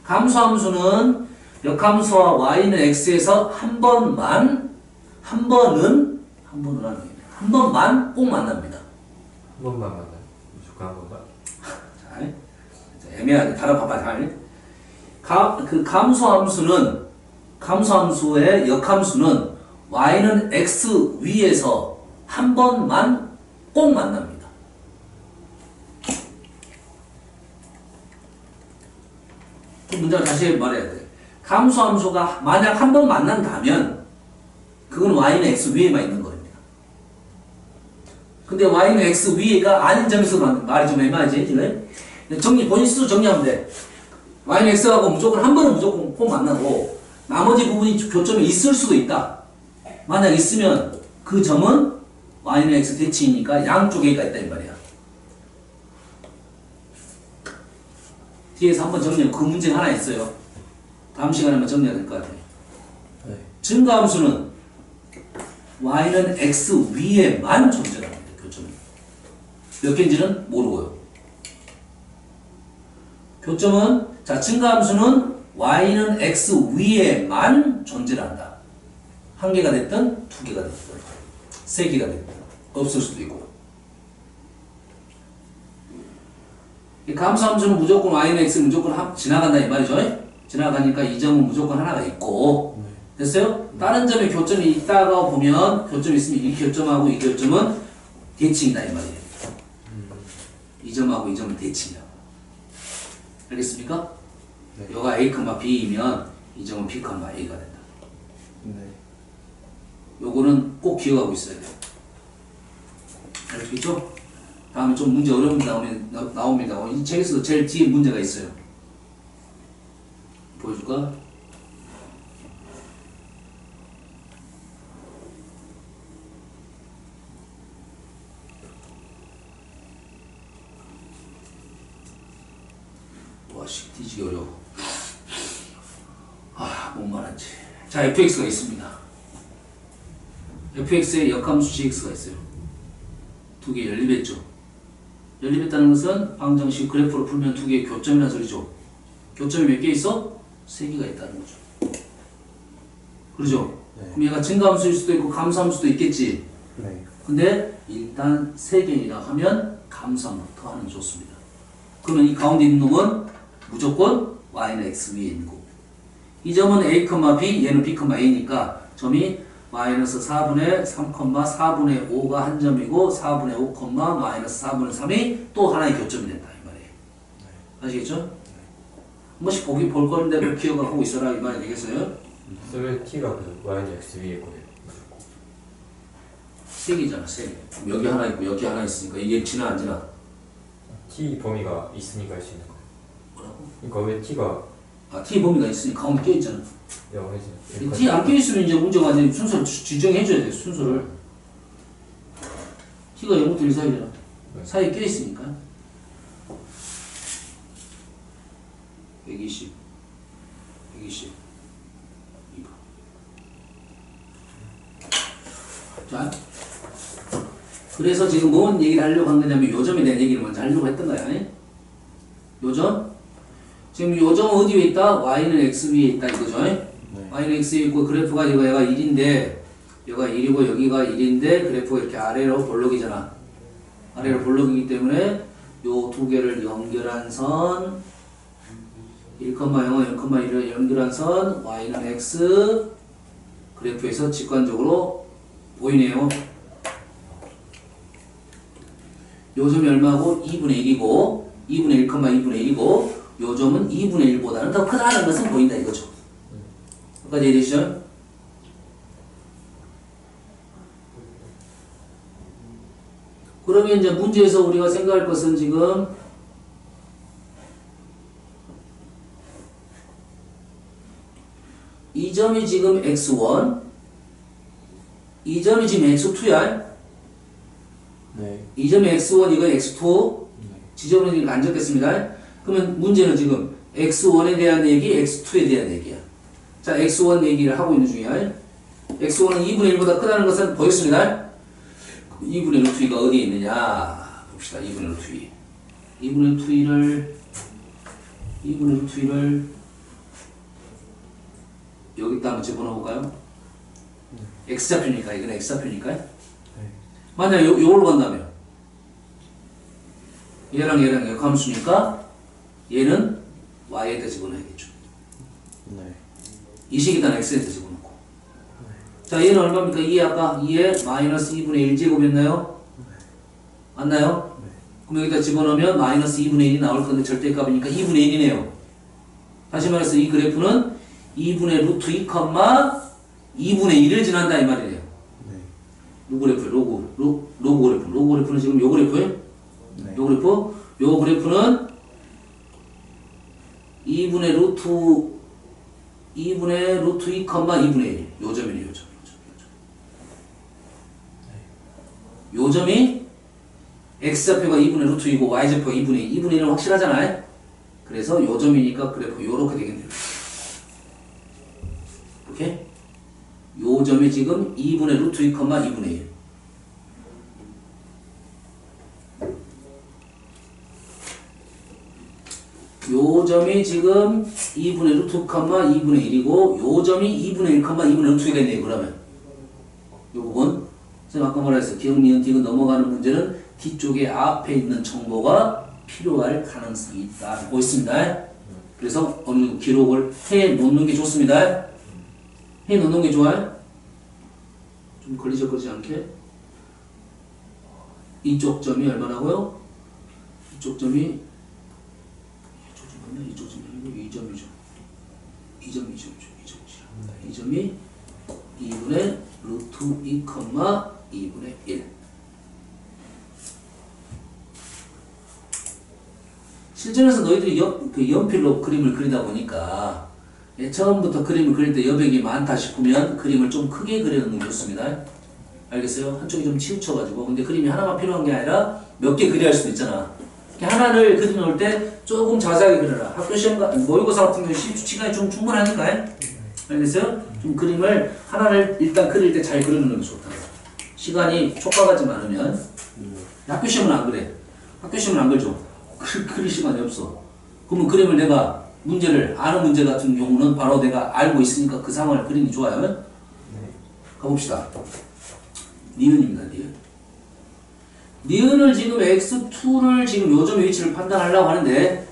감수함수는 역함수와 y는 x에서 한 번만 한 번만 꼭 만납니다. 한 번만 만나요. 무조건 한 번만. 자, 애매하게 다른 봐봐 잘. 그 감수함수의 역함수는 y는 x 위에서 한 번만 꼭 만납니다. 그 문장을 다시 말해야 돼. 감수함수가 만약 한 번 만난다면 그건 y는 x 위에만 있는 겁니다. 근데 y는 x 위에가 아닌 점에서 말이 좀 애매하지 지금? 본인 스스로 정리하면 돼. y는 x하고 무조건 한 번은 무조건 꼭 만나고 나머지 부분이 교점에 있을 수도 있다. 만약 있으면 그 점은 y는 x 대칭이니까 양쪽 A가 있다 이 말이야. 뒤에서 한번 정리해. 그 문제가 하나 있어요. 다음 시간에 한번 정리해야 될 것 같아요. 네. 증가함수는 y는 x 위에만 존재합니다. 교점이. 몇 개인지는 모르고요. 교점은 자 증가함수는 y는 x 위에만 존재한다. 한 개가 됐든 두 개가 됐든 세 개가 됐든 없을 수도 있고. 이 감수함수는 무조건 y는 x 무조건 지나간다 이 말이죠. 지나가니까 이 점은 무조건 하나가 있고 됐어요? 다른 점에 교점이 있다가 보면 교점이 있으면 이 교점하고 이 교점은 대칭이다 이 말이에요. 이 점하고 이 점은 대칭이다. 알겠습니까? 네. 여가 a, b이면 이 점은 b, a가 된다. 네. 요거는 꼭 기억하고 있어야 돼요. 알겠죠? 다음에 좀 문제 어려운 게 나옵니다. 이 책에서도 제일 뒤에 문제가 있어요. 보여줄까? 와씨 뒤지기 어려워. 뭔 말하지? 자, fx가 있습니다. fx에 역함수 gx가 있어요. 두 개 연립했죠. 연립했다는 것은 방정식 그래프로 풀면 두 개의 교점이라는 소리죠. 교점이 몇 개 있어? 세 개가 있다는 거죠. 그러죠? 네. 그럼 얘가 증가함수일 수도 있고 감수함수도 있겠지. 네. 근데 일단 세 개이라 하면 감수함부터 하는 게 좋습니다. 그러면 이 가운데 있는 놈은 무조건 y는 x 위에 있는 거고 이 점은 a, b, 얘는 b, a니까 점이 마이너스 4분의 3, 4분의 5가 한 점이고 4분의 5, 마이너스 4분의 3이 또 하나의 교점이 된다 이 말이에요. 아시겠죠? 한 번씩 볼 건데 뭐 기억하고 있어라 이 말이 되겠어요? 왜 t가 그 y는 x 위에 있고 세 개잖아 세 개. 여기 하나 있고 여기 하나 있으니까 이게 지나 안 지나? t 범위가 있으니까 할 수 있는 거예요. 뭐라고? 그러니까 왜 t가 t 범위가 있으니까 가운데 껴있잖아. 0이지? t 안 껴있으면 이제 문제가 아니라 순서를 지정해줘야 돼 순서를. t가 0부터 1 사이잖아. 사이에 껴있으니까. 여기 그래서 지금 뭔 얘기를 하려고 한 거냐면 요점에 대한 얘기를 먼저 하려고 했던 거야. 요점? 지금 요점은 어디 위에 있다? y는 x 위에 있다 이거죠. y는 x 위에 있고 그래프가 얘가 1인데 얘가 1이고 여기가 1인데 그래프가 이렇게 아래로 볼록이잖아. 아래로 볼록이기 때문에 요 두 개를 연결한 선 1,0, 0,1을 연결한 선 y는 x 그래프에서 직관적으로 보이네요. 요점이 얼마고? 2분의 1이고 2분의 1, 2분의 1이고 요점은 2분의 1보다는 더 크다는 것은 보인다 이거죠. 여기까지 이해되시죠? 그러면 이제 문제에서 우리가 생각할 것은 지금 이 점이 지금 x1 이 점이 지금 x2야. 네. 이 점이 x1 이건 x2 지점은 지금 안정됐습니다. 그러면 문제는 지금 x1에 대한 얘기, x2에 대한 얘기야. 자, x1 얘기를 하고 있는 중이야. x1은 2분의 1보다 크다는 것은 보였습니다. 2분의 루트 2가 어디에 있느냐 봅시다. 2분의 루트 2 2분의 루트 2를 여기다 한번 집어넣어볼까요? x좌표니까 이건 x좌표니까 만약 요걸로 간다면 얘랑 역함수니까 얘는 y에다 집어넣어야겠죠. 네. 이 식에다 x에다 집어넣고 자 얘는 얼마입니까? 2에 아까 2에 마이너스 2분의 1제곱 했나요? 맞나요? 그럼 여기다 집어넣으면 마이너스 2분의 1이 나올 건데 절대값이니까 2분의 1이네요. 다시 말해서 이 그래프는 2분의 루트 2, 2분의 1을 지난다 이 말이에요. 네. 로그 그래프, 로그 그래프. 로그 그래프는 지금 요 그래프예요? 네. 요 그래프? 요 그래프는 2분의 루트 2, 2분의 1. 요점이네, 요점. 요점이 x좌표가 2분의 루트 2고 y좌표가 2분의 2. 2분의 1은 확실하잖아요? 그래서 요점이니까 그래프 요렇게 되겠네요. 오케이? 요점이 지금 2분의 루트 2, 2분의 1. 요점이 지금 2분의 루트 2, 2분의 1이고 요점이 2분의 1, 2분의 루트 2가 있네요. 그러면 요 부분 선생님 아까 뭐라 했어요? 기억, 니은, 디귿 넘어가는 문제는 뒤쪽에 앞에 있는 정보가 필요할 가능성이 있다고 있습니다. 그래서 어느 정도 기록을 해 놓는 게 좋습니다. 해 놓는 게 좋아요. 좀 걸리적거리지 않게. 이쪽 점이 얼마나고요? 이쪽 점이 이쪽 점이 아니고 이 점이죠. 이 점이 2분의 루트 2, 2분의 1. 실전에서 너희들이 연필로 그림을 그리다 보니까 처음부터 그림을 그릴 때 여백이 많다 싶으면 그림을 좀 크게 그리는 게 좋습니다. 알겠어요? 한쪽이 좀 치우쳐가지고. 근데 그림이 하나만 필요한 게 아니라 몇 개 그려야 할 수도 있잖아. 하나를 그려놓을 때 조금 자세하게 그려라. 학교 시험, 모의고사 같은 경우 시간이 좀 충분하니까. 알겠어요? 좀 그림을 하나를 일단 그릴 때 잘 그려놓는 게 좋다. 시간이 촉박하지 않으면. 학교 시험은 안 그래. 학교 시험은 안 그려줘. 그릴 시간이 없어. 그러면 그림을 내가 문제를 아는 문제 같은 경우는 바로 내가 알고 있으니까 그 상황을 그리는 게 좋아요. 가봅시다. 니은입니다. 니은을 지금 x2를 지금 요점 위치를 판단하려고 하는데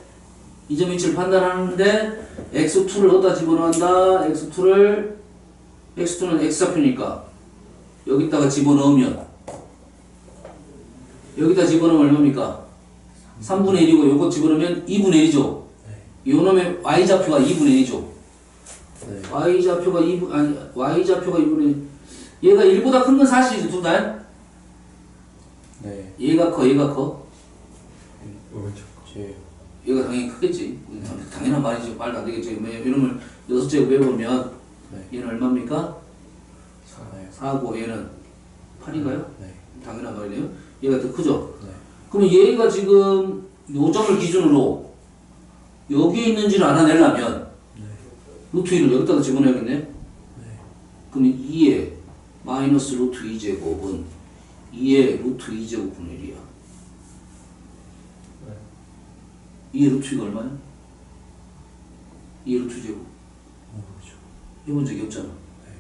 이 점 위치를 판단하는데 x2를 어디다 집어넣는다. x2는 x좌표니까 여기다가 집어넣으면 여기다 집어넣으면 얼마입니까? 3분의 1이고 요거 집어넣으면 2분의 1이죠. 요 놈의 y좌표가 2분의 1이죠. 네. y좌표가 2분의 1. 얘가 1보다 큰 건 사실이죠. 둘 다. 네. 얘가 커. 오른쪽. 얘가 당연히 크겠지. 당연한 말이지. 말도 안 되겠지. 이놈을 6제곱 해보면 네. 얘는 얼마입니까? 4. 4고 얘는 8인가요? 네. 당연한 말이네요. 얘가 더 크죠? 네. 그러면 얘가 지금 요점을 기준으로 여기에 있는지를 알아내려면 루트 2를 여기다가 집어넣어야겠네. 그러면 2에 마이너스 루트 2제곱은 2의 루트 2제곱분의 1이야. 2의 루트 2가 얼마야? 2의 루트 제곱. 모르죠. 해본 적이 없잖아. 네.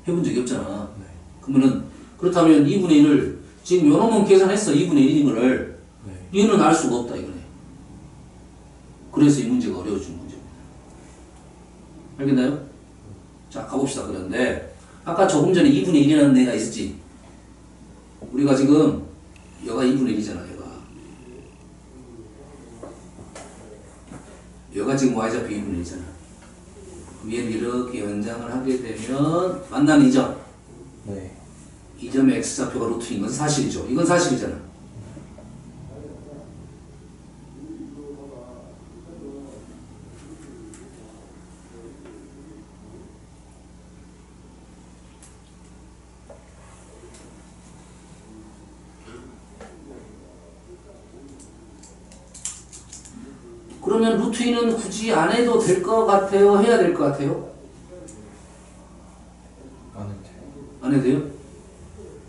해본 적이 없잖아. 네. 그러면은 그렇다면 2분의 1을 지금 요놈은 계산했어. 2분의 1인 거를. 네. 얘는 알 수가 없다 이거네. 그래서 이 문제가 어려워진 문제입니다. 알겠나요? 자, 가봅시다. 그런데 아까 조금 전에 2분의 1이라는 애가 있었지. 우리가 지금 여가 2분의 1이잖아. 여가 지금 y좌표 2분의 1이잖아. 그럼 얘를 이렇게 연장을 하게 되면 만나는 이 점. 네. 이 점의 x좌표가 루트인 건 사실이죠. 이건 사실이잖아. 그러면 루트 2는 굳이 안 해도 될 것 같아요? 해야 될 것 같아요? 안 해도 돼요. 안 해도 돼요?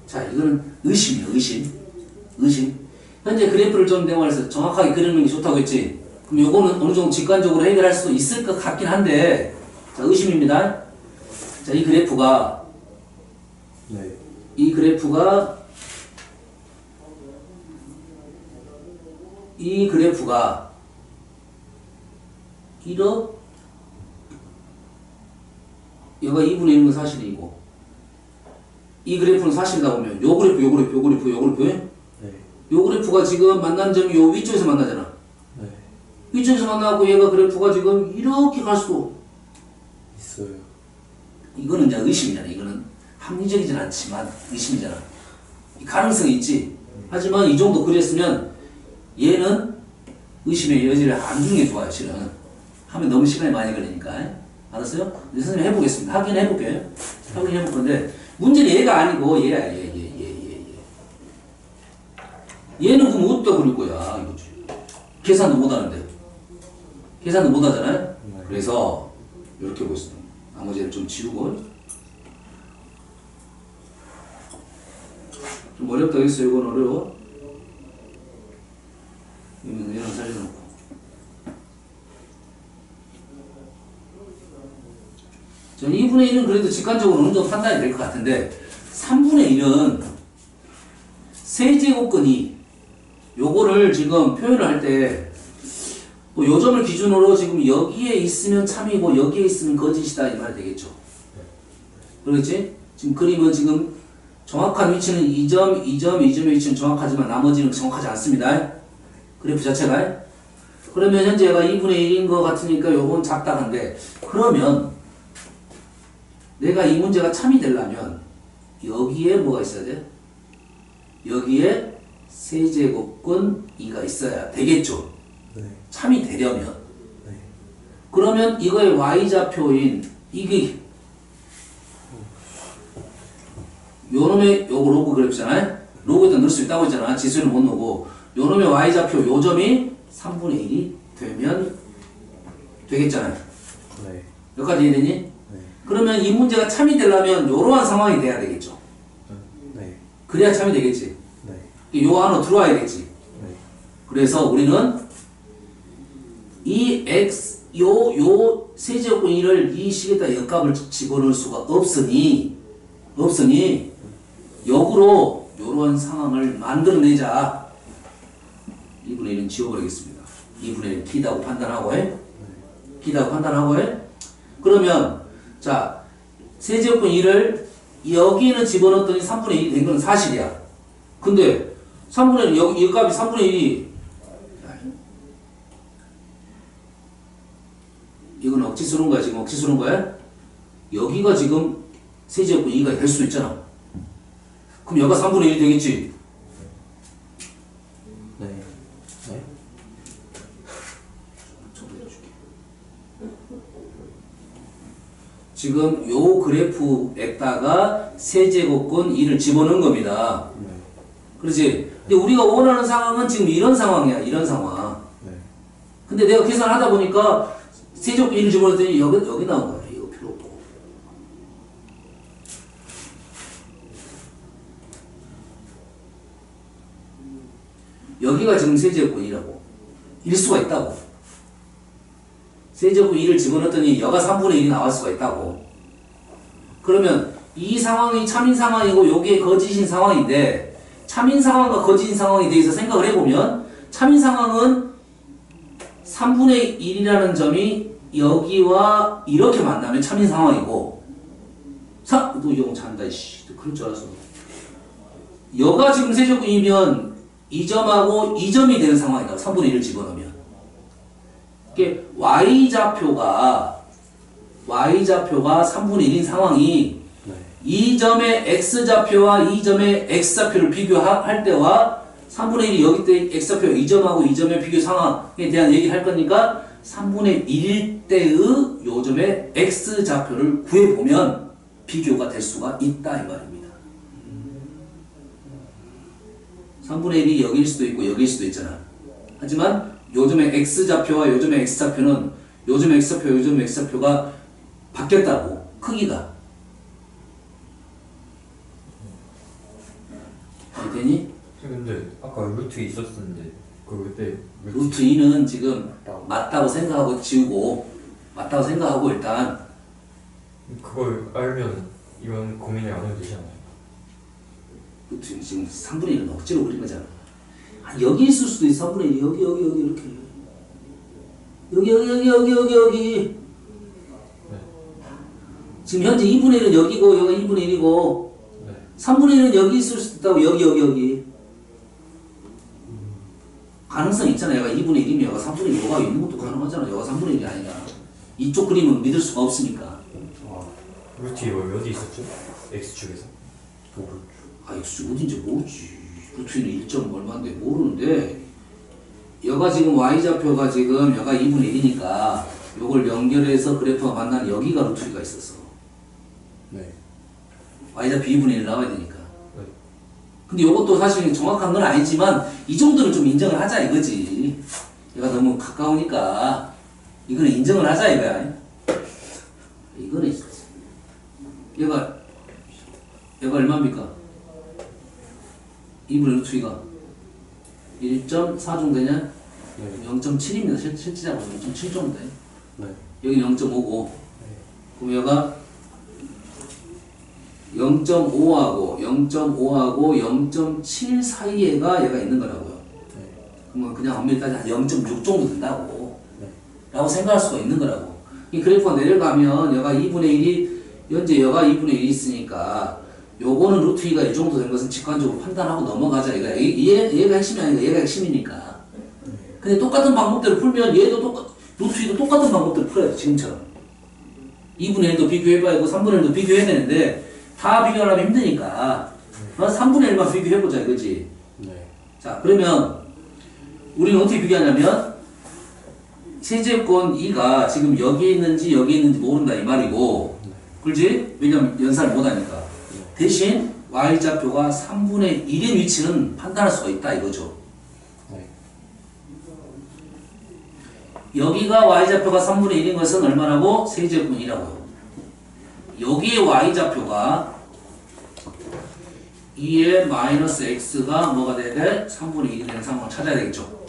자, 이거는 의심이에요. 의심. 현재 그래프를 좀 내가 정확하게 그리는 게 좋다고 했지. 그럼 요거는 어느 정도 직관적으로 해결할 수 있을 것 같긴 한데, 자, 의심입니다. 자, 이 그래프가 네. 이렇게 여가 2분의 1은 사실이고 이 그래프는 사실이다 보면 요 그래프 네. 요 그래프가 지금 만난 점이 요 위쪽에서 만나잖아. 네. 위쪽에서 만나고 얘가 그래프가 지금 이렇게 갈 수도 있어요. 이거는 이제 의심이잖아. 이거는 합리적이진 않지만 의심이잖아. 이 가능성이 있지. 하지만 이 정도 그랬으면 얘는 의심의 여지를 안 주는 게 좋아요. 실은 하면 너무 시간이 많이 걸리니까. 알았어요? 근데 선생님 해보겠습니다. 확인해볼 건데 문제는 얘가 아니고 얘야. 얘는 그럼 어디다 그릴 거야? 이거지. 계산도 못하는데. 계산도 못하잖아요? 네. 그래서 이렇게 보겠습니다. 나머지를 좀 지우고 좀 어렵다 했어요. 이건 어려워. 얘는 살려놓고 전 2분의 1은 그래도 직관적으로 어느 정도 판단이 될 것 같은데 3분의 1은 세제곱근이 요거를 지금 표현을 할 때 뭐 요점을 기준으로 지금 여기에 있으면 참이고 여기에 있으면 거짓이다 이 말이 되겠죠. 그렇지? 지금 그림은 지금 정확한 위치는 이 점의 위치는 정확하지만 나머지는 정확하지 않습니다. 그래프 자체가. 그러면 현재 얘가 2분의 1인 것 같으니까 요건 작다한데 그러면 내가 이 문제가 참이 되려면 여기에 뭐가 있어야 돼? 여기에 세제곱근 2가 있어야 되겠죠. 네. 참이 되려면. 네. 그러면 이거의 y좌표인 이게 요놈의 요거 로그 그래프잖아요. 로그에다 넣을 수 있다고 했잖아. 지수는 못 넣고 요놈의 y좌표 요점이 3분의 1이 되면 되겠잖아요. 네. 여기까지 이해되니? 네. 그러면 이 문제가 참이 되려면 이러한 상황이 돼야 되겠죠. 네. 그래야 참이 되겠지. 네. 요 안으로 들어와야겠지. 네. 그래서 우리는 이 x 요 세제곱근 1을 이 식에다 역값을 집어넣을 수가 없으니 역으로 요런 상황을 만들어내자. 2분의 1은 지워버리겠습니다. 2분의 1 T다고 판단하고 그러면 자 세제곱근 1을 여기는 집어넣었더니 3분의 1이 된 건 사실이야. 근데 3분의 1 여기 이 값이 3분의 1이 이건 억지 쓰는 거야. 지금 억지 쓰는 거야. 여기가 지금 세제곱근 2가 될 수 있잖아. 그럼 여기가 3분의 1이 되겠지. 네. 네. 지금 요 그래프에다가 세제곱근 2를 집어넣은 겁니다. 네. 그렇지? 근데 우리가 원하는 상황은 지금 이런 상황이야. 이런 상황. 네. 근데 내가 계산하다 보니까 세제곱근 1을 집어넣었더니 여기 나온 거야. 이거 필요 없고. 여기가 지금 세제곱근 2라고. 일 수가 있다고. 세제곱근 2를 집어넣었더니 여가 3분의 1이 나올 수가 있다고. 그러면 이 상황이 참인 상황이고 요게 거짓인 상황인데 참인 상황과 거짓인 상황에 대해서 생각을 해보면 참인 상황은 3분의 1이라는 점이 여기와 이렇게 만나면 참인 상황이고 너 영어 잘한다 이씨 그럴 줄 알았어. 여가 지금 세제곱이면 이 점하고 이 점이 되는 상황이다. 3분의 1을 집어넣으면 이게 y좌표가 3분의 1인 상황이 네. 이 점의 x좌표와 이 점의 x좌표를 비교할 때와 3분의 1이 여기 때 x좌표 이 점하고 이 점의 비교 상황에 대한 얘기를 할 거니까 3분의 1일 때의 요 점의 x좌표를 구해보면 비교가 될 수가 있다 이 말입니다. 3분의 1이 여기일 수도 있고 여기일 수도 있잖아. 하지만 요 점의 x좌표와 요 점의 x좌표는 요 점의 x좌표, 요 점의 x좌표가 바뀌었다고. 크기가. 되니? 근데 아까 루트 있었는데 그때 루트 2는 지금 맞다고 생각하고 지우고 맞다고 생각하고 일단 그걸 알면 이건 고민을 안 해도 되지 않아요? 루트 2는 지금 3분의 1은 억지로 그린 거잖아. 여기 있을 수도 있어. 3분의 1이 여기 이렇게 여기 지금 현재 2분의 1은 여기고 여기가 2분의 1이고 네. 3분의 1은 여기 있을 수도 있다고 여기 가능성이 있잖아. 얘가 2분의 1이면 얘가 3분의 1 여가 있는 것도 가능하잖아. 얘가 3분의 1이 아니라 이쪽 그림은 믿을 수가 없으니까. 루트 이거 어디 있었죠? X축에서? X축 어딘지 모르지. 루트는 1점 얼마인데 모르는데 여가 지금 Y좌표가 지금 여가 2분의 1이니까 요걸 연결해서 그래프가 만나는 여기가 루트 2가 있었어. 네. Y좌표 2분의 1 나와야 되니까. 네. 근데 요것도 사실 정확한 건 아니지만 이 정도는 좀 인정을 하자 이거지. 얘가 너무 가까우니까 이거는 인정을 하자 이거야. 이거는 얘가 얼마입니까? 2분의 루트 2가 1.4 정도 되냐? 네. 0.7입니다. 실제적으로 0.7 정도 돼. 네. 여기 0.5고 그럼 얘가 0.5하고 0.7 사이에가 얘가 있는 거라고요. 네. 그러면 그냥 엄밀히 따지면 0.6 정도 된다고 네. 라고 생각할 수가 있는 거라고. 이 그래프가 내려가면 얘가 2분의 1이 현재 얘가 2분의 1이 있으니까 요거는 루트 2가 이 정도 된 것은 직관적으로 판단하고 넘어가자 이거야. 얘가 핵심이 아니고 얘가 핵심이니까. 근데 똑같은 방법대로 풀면 얘도 루트 2도 똑같은 방법대로 풀어야 돼 지금처럼. 2분의 1도 비교해봐야 되고 3분의 1도 비교해야 되는데 다 비교하려면 힘드니까 3분의 1만 비교해보자 이거지. 네. 자 그러면 우리는 어떻게 비교하냐면 세제곱권 2가 지금 여기에 있는지 여기에 있는지 모른다 이 말이고 그렇지? 왜냐면 연산을 못하니까. 대신 y좌표가 3분의 1의 위치는 판단할 수가 있다 이거죠. 네. 여기가 y좌표가 3분의 1인 것은 얼마라고? 세제곱권 2라고요. 여기에 y좌표가 2의 마이너스 x가 뭐가 돼야 돼? 3분의 1이 되는 상황을 찾아야 되겠죠.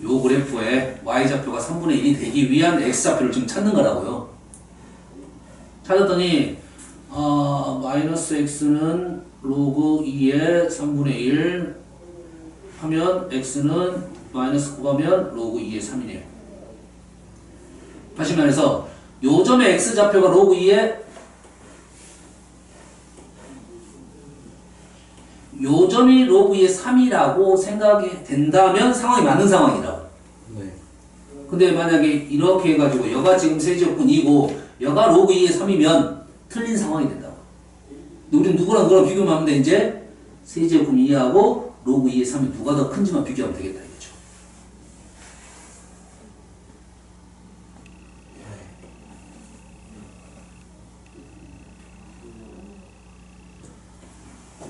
요 그래프에 y좌표가 3분의 1이 되기 위한 x좌표를 지금 찾는 거라고요. 찾았더니 마이너스 x는 로그 2의 3분의 1 하면 x는 마이너스 9하면 로그 2의 3이네요. 다시 말해서 요 점의 x좌표가 로그 2의 요 점이 로그 2의 3이라고 생각이 된다면 상황이 맞는 상황이라고. 네. 근데 만약에 이렇게 해가지고 여가 지금 세제곱권 2고 여가 로그 2의 3이면 틀린 상황이 된다고. 근데 우리는 누구랑 누구랑 비교하면 하면 돼 이제 세제곱권 2하고 로그 2의 3이 누가 더 큰지만 비교하면 되겠다 이거죠.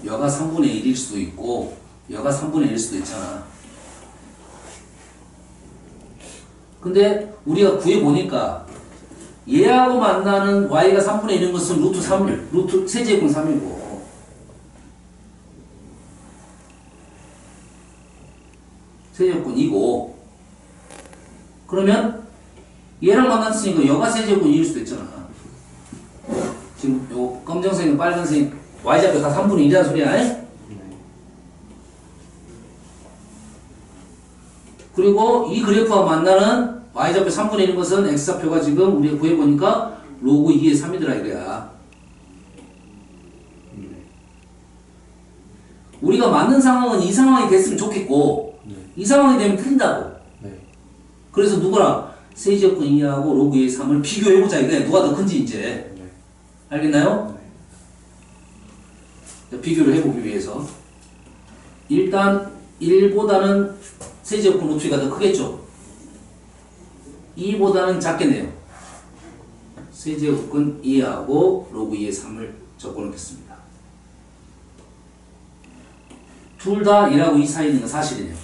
여가 3분의 1일 수도 있고 여가 3분의 1일 수도 있잖아. 근데 우리가 구해보니까 얘하고 만나는 y가 3분의 1인 것은 루트 3, 루트 세제곱은 3이고 세제곱근이고 그러면 얘랑 만났으니까 여가 세제곱근일 수도 있잖아. 지금 요 검정색이랑 빨간색 y좌표 다 3분의 1이라는 소리야. 네. 그리고 이 그래프와 만나는 y좌표 3분의 1인 것은 x좌표가 지금 우리가 구해보니까 로그 2의 3이더라 이거야. 네. 우리가 맞는 상황은 이 상황이 됐으면 좋겠고 네. 이 상황이 되면 틀린다고. 네. 그래서 누구랑 세제곱근 2하고 로그 2의 3을 비교해보자 이거야. 누가 더 큰지 이제. 네. 알겠나요? 네. 비교를 해보기 위해서 일단 1보다는 세제곱근 루트 2가 더 크겠죠? 2보다는 작겠네요. 세제곱근 2하고 로그 2의 3을 적어놓겠습니다. 둘 다 1하고 2 사이에 있는 건 사실이네요.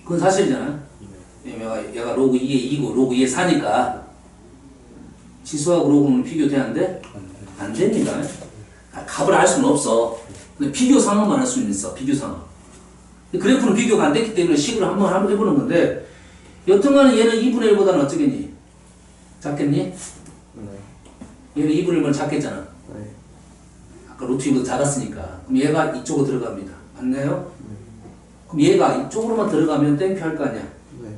그건 사실이잖아요. 얘가 로그 2의 2고 로그 2의 4니까 지수하고 로그는 비교되는데 안 됩니다. 값을 알 수는 없어. 근데 비교 상황만 할 수는 있어. 비교 상황. 그래프는 비교가 안 됐기 때문에 식으로 한번 해보는 건데 여튼간에 얘는 2분의 1보다는 어쩌겠니? 작겠니? 네. 얘는 2분의 1보다 작겠잖아. 네. 아까 루트 2보다 작았으니까. 그럼 얘가 이쪽으로 들어갑니다. 맞나요? 그럼 얘가 이쪽으로만 들어가면 땡큐 할 거 아니야. 네.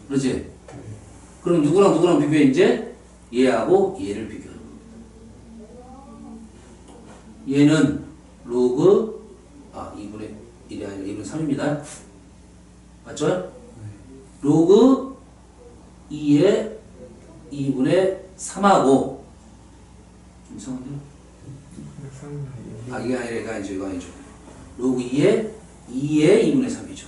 그렇지? 그럼 누구랑 비교해 이제? 얘하고 얘를 비교해. 얘는 로그 2분의 1이 아니라 2분의 3입니다. 맞죠? 로그 2의 2분의 3하고 좀 이상한데요? 이게 아니라 이거 아니죠. 로그 2의 2분의 3이죠.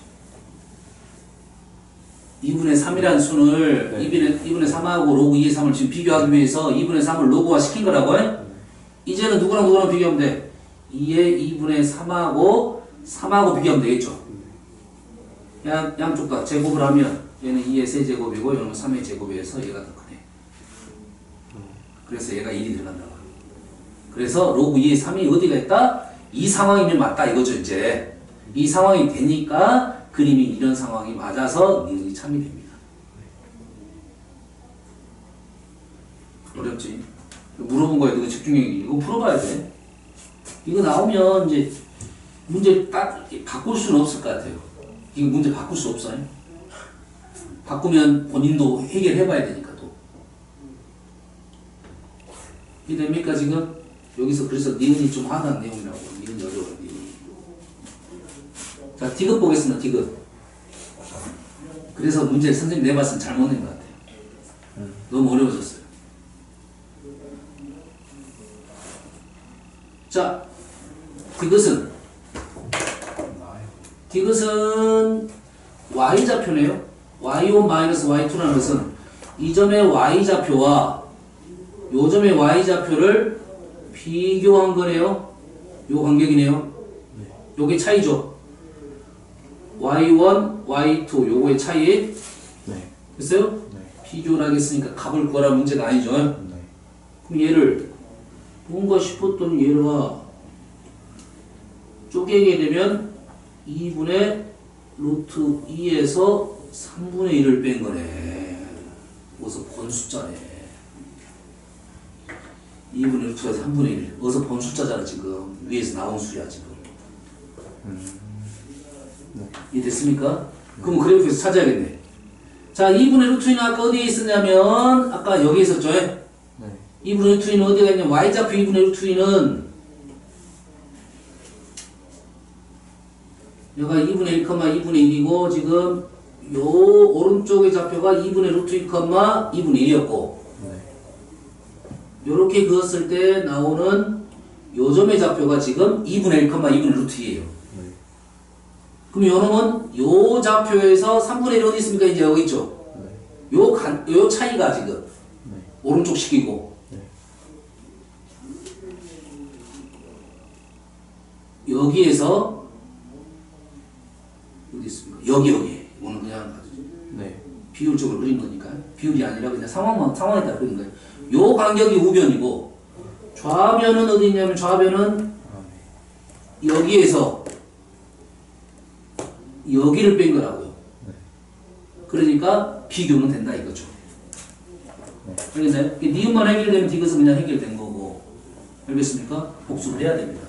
2분의 3이라는 순을 네. 2분의 3하고 로그 2의 3을 지금 비교하기 위해서 2분의 3을 로그화 시킨 거라고. 이제는 누구랑 비교하면 돼? 2의 2분의 3하고 비교하면 되겠죠. 양쪽 다 제곱을 하면 얘는 2의 세제곱이고 얘는 3의 제곱이어서 얘가 더 크네. 그래서 얘가 1이 들어간다고. 그래서 로그 2의 3이 어디가 있다? 이 상황이면 맞다 이거죠 이제. 이 상황이 되니까 그림이 이런 상황이 맞아서 니은이 참이 됩니다. 어렵지? 물어본 거에 너무 집중력이 이거 풀어봐야 돼. 이거 나오면 이제 문제 딱 바꿀 수는 없을 것 같아요. 이거 문제 바꿀 수 없어요. 바꾸면 본인도 해결해봐야 되니까 또. 이해됩니까 지금? 여기서 그래서 니은이 좀 화난 내용이라고. 니은이 어려워요. 니은이. 자, 디귿 보겠습니다. 디귿. 그래서 문제 선생님 내봤으면 잘못 낸 것 같아요. 너무 어려워졌어요. 자, 디귿은 y좌표네요. y1-y2라는 것은 이 점의 y좌표와 요 점의 y좌표를 비교한 거네요. 요 간격이네요. 요게 차이죠. y1, y2 요거의 차이. 네. 됐어요? 네. 비교를 하겠으니까 값을 구하라는 문제가 아니죠. 네. 그럼 얘를 뭔가 싶었더니 얘가 쪼개게 되면 2분의 루트 2에서 3분의 1을 뺀 거네. 어서 번 숫자네. 2분의 루트에서 3분의 1. 어서 번 숫자잖아 지금. 위에서 나온 수야 지금. 네. 이해됐습니까? 그럼 그래프에서 찾아야겠네. 자, 2분의 루트 2는 아까 어디에 있었냐면 아까 여기 있었죠? 네. 2분의 루트 2는 어디가 있냐면 y좌표 2분의 루트 2는 여기가 2분의 1, 2분의 1이고 지금 요 오른쪽의 좌표가 2분의 루트 2, 2분의 1이었고 네. 요렇게 그었을 때 나오는 요 점의 좌표가 지금 2분의 1, 2분의 루트 2예요. 네. 그럼 요 놈은 요 좌표에서 3분의 1 어디 있습니까? 이제 여기 있죠. 네. 요 차이가 지금 네. 오른쪽 식이고 네. 여기에서 어디 있습니까? 여기 오늘 그냥 네. 비율적으로 그린 거니까 비율이 아니라 그냥 상황에 따라 그린 거예요. 요 간격이 우변이고 좌변은 어디 있냐면 좌변은 여기에서 여기를 뺀 거라고요. 그러니까 비교는 된다 이거죠. 알겠나요? 니은만 해결되면 디귿은 그냥 해결된 거고. 알겠습니까? 복습을 해야 됩니다.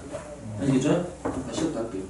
알겠죠? 쉬었다 할게요.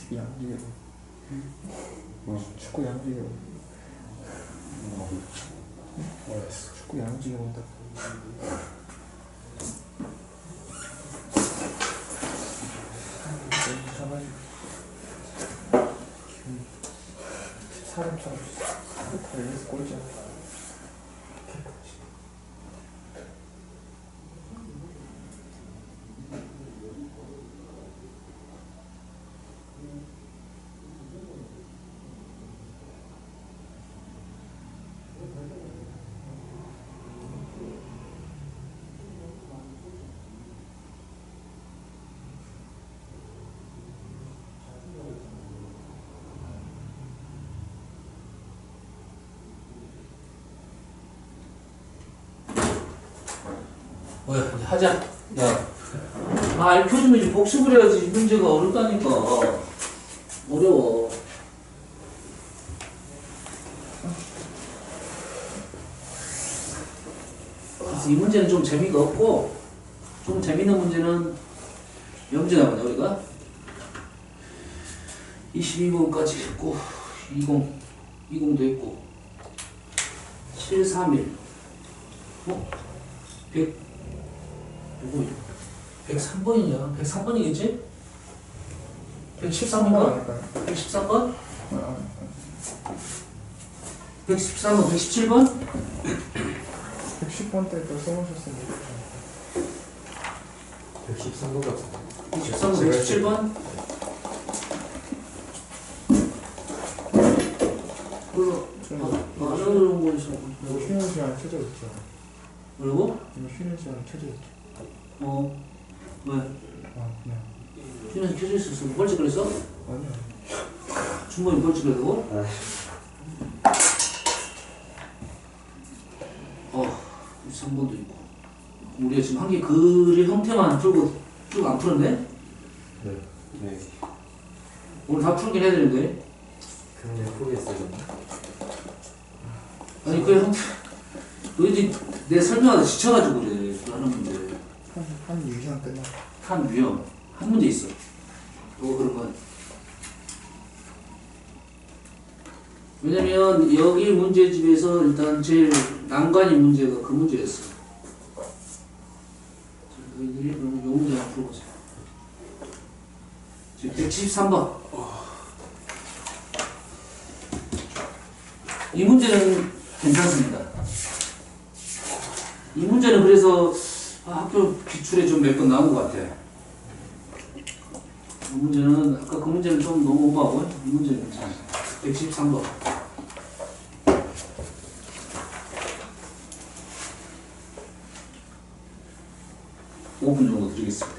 축구 양지개로. 축구 양지개로. 알았어. 축구 양지개 온다. 사람처럼 달려서 꼴잖아. 뭐야, 이제 하자. 야. 알표주면 이제 복습을 해야지. 문제가 어렵다니까. 어려워. 그래서 이 문제는 좀 재미가 없고, 좀 재밌는 문제는 몇 문제 나오냐, 우리가? 22번까지 했고, 20도 했고, 7, 3, 1. 100, 누구, 103번이냐? 103번이겠지? 113번인가? 113번? 113번, 117번? 110번 때또 써보셨으면 좋겠다. 113번 같은데. 113번, 117번? 몰라. 안 하는 거 있어. 이거 쉬는 시간 켜져 있죠. 그리고? 이거 쉬는 시간 켜져 있죠. 왜? 그냥. 휴는 켜져 있었어. 벌칙 그랬어? 아니야. 중간에 벌칙 그랬고? 3번도 있고. 우리가 지금 한 개 글의 형태만 풀고 쭉 안 풀었네? 네. 오늘 다 풀긴 해야 되는데. 그럼 내가 포기했어요. 아니, 그 형태. 너희들이 내 설명하다 지쳐가지고 그래. 그 하는 문제. 한 유시간 끝나. 한 유형. 한 문제 있어. 또 그런 건. 왜냐면 여기 문제집에서 일단 제일 난관인 문제가 그 문제였어. 너희들이 그러면 이 문제 한번 풀어보세요. 지금 173번. 이 문제는 괜찮습니다. 이 문제는 그래서 학교 기출에 좀 몇 번 나온 것 같아. 이 문제는 아까 그 문제는 좀 너무 오버하고 이 문제는 괜찮아. 113번. (5분) 정도 드리겠습니다.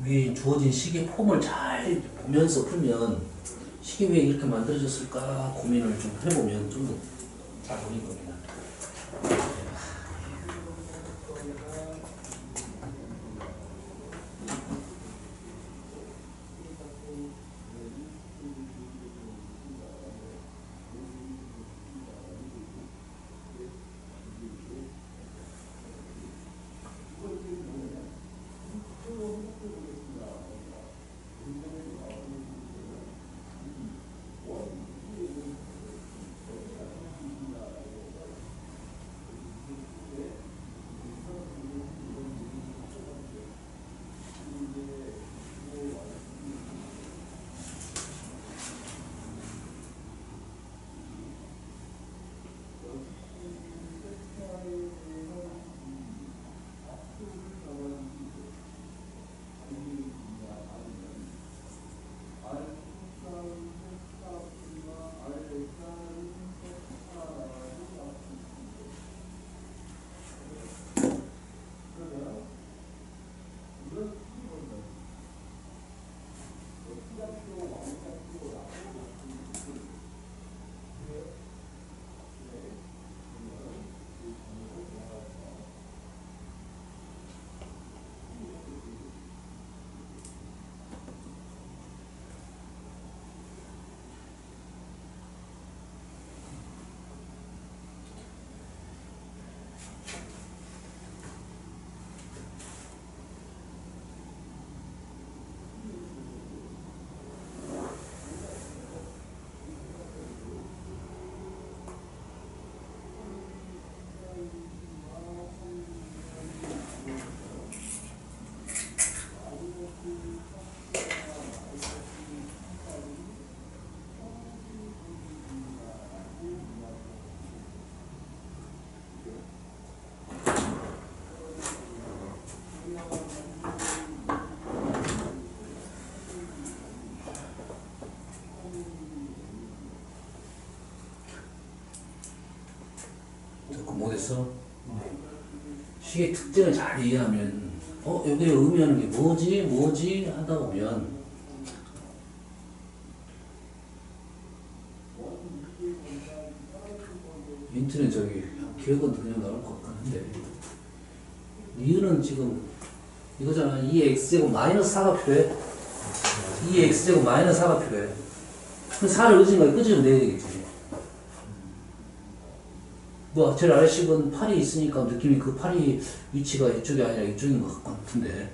이 주어진 식의 폼을 잘 보면서 풀면 식이 왜 이렇게 만들어졌을까 고민을 좀 해보면 좀 더 잘 보일 겁니다. 못했어? 식의 특징을 잘 이해하면 여기 의미하는 게 뭐지 하다 보면 인터넷 저기 기억은 그냥 나올 것 같은데 이유는 지금 이거잖아. 2x제곱 마이너스 4가 필요해. 2x제곱 마이너스 4가 필요해. 그 4를 의진 거에 끄집어 내야 되겠지. 뭐 제일 아래식은 8이 있으니까 느낌이 그 8이 위치가 이쪽이 아니라 이쪽인 것 같은데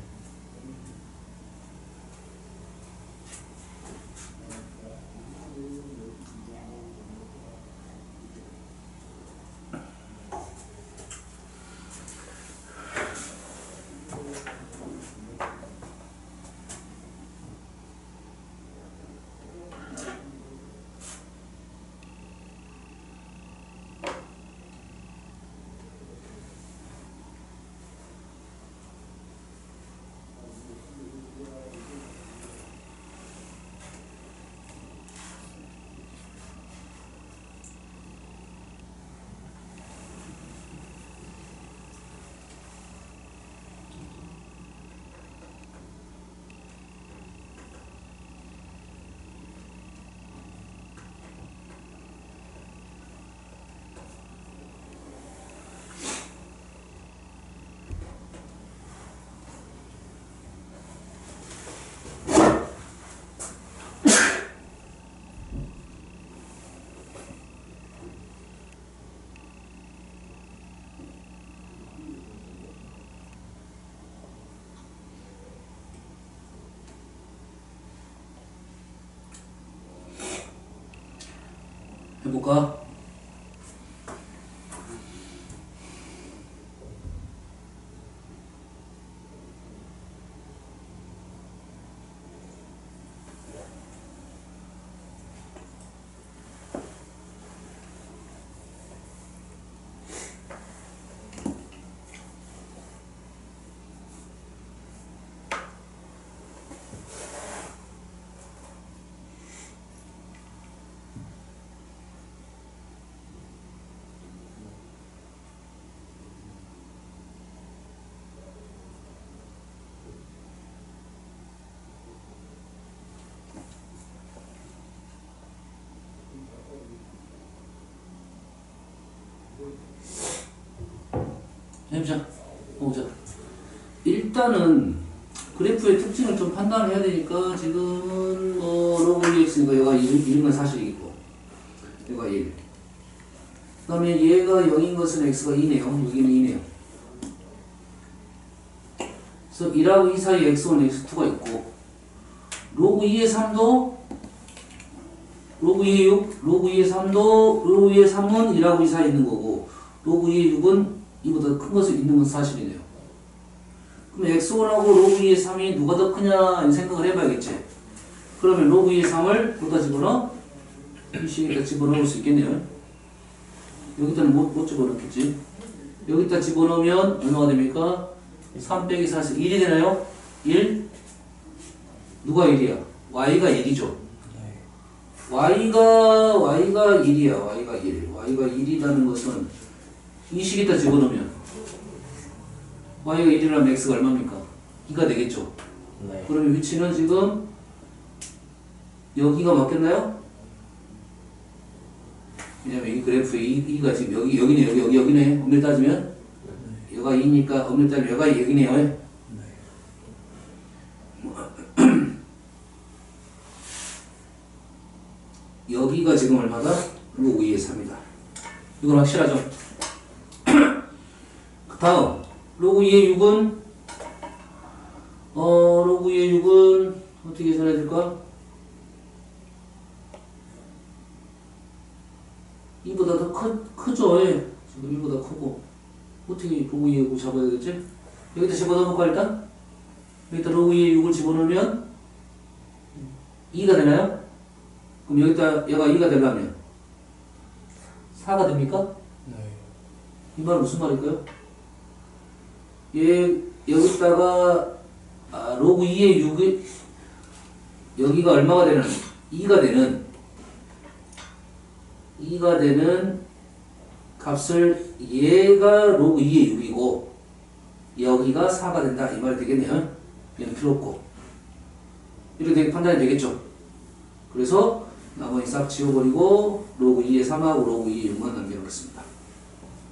해볼까? 해보자. 보자. 일단은 그래프의 특징을 좀 판단을 해야 되니까 지금은 뭐 로그 2x니까 얘가 1인 건 사실이고 얘가 1. 그 다음에 얘가 0인 것은 x가 2네요. 여기는 2네요. 그래서 1하고 2 사이에 x1, x2가 있고 로그 2의 3도 로그 2의 6, 로그 2의 3도 로그 2의 3은 1하고 2 사이에 있는 거고 로그 2의 6은 이보다 큰 것이 있는 건 사실이네요. 그럼 x1하고 로그 2의 3이 누가 더 크냐 이 생각을 해봐야겠지. 그러면 로그 2의 3을 여기다 집어넣어? 이 식에다 집어넣을 수 있겠네요. 여기다는 못 집어넣겠지. 여기다 집어넣으면 얼마가 됩니까? 3 빼기 4에서 1이 되나요? 1? 누가 1이야? y가 1이죠. y가 1이야. y가 1. y가 1이라는 것은 이 식에다 집어넣으면 y가 1이라면 x가 얼마입니까? 2가 되겠죠. 네. 그러면 위치는 지금 여기가 맞겠나요? 왜냐면 이 그래프에 2가 지금 여기네. 엄밀히 따지면 여기가 2니까 엄밀히 따지면 여기가 여기네요. 여기가 지금 얼마다? 로그 2의 3이다. 이건 확실하죠? 다음 로그 2의 6은 로그 2의 6은 어떻게 계산해야 될까? 이보다 더 크죠? 예. 지금 이보다 크고 어떻게 로그 2의 6을 잡아야 되겠지? 여기다 집어넣어볼까 일단? 여기다 로그 2의 6을 집어넣으면 2가 되나요? 그럼 여기다 얘가 2가 되려면 4가 됩니까? 네. 이 말은 무슨 말일까요? 여기다가 로그 2의 6이 여기가 얼마가 되는 2가 되는 값을 얘가 로그 2의 6이고 여기가 4가 된다 이 말이 되겠네요. 얘는 필요 없고 이렇게 판단이 되겠죠. 그래서 나머지 싹 지워버리고 로그 2의 3하고 로그 2의 6만 남겨놓겠습니다.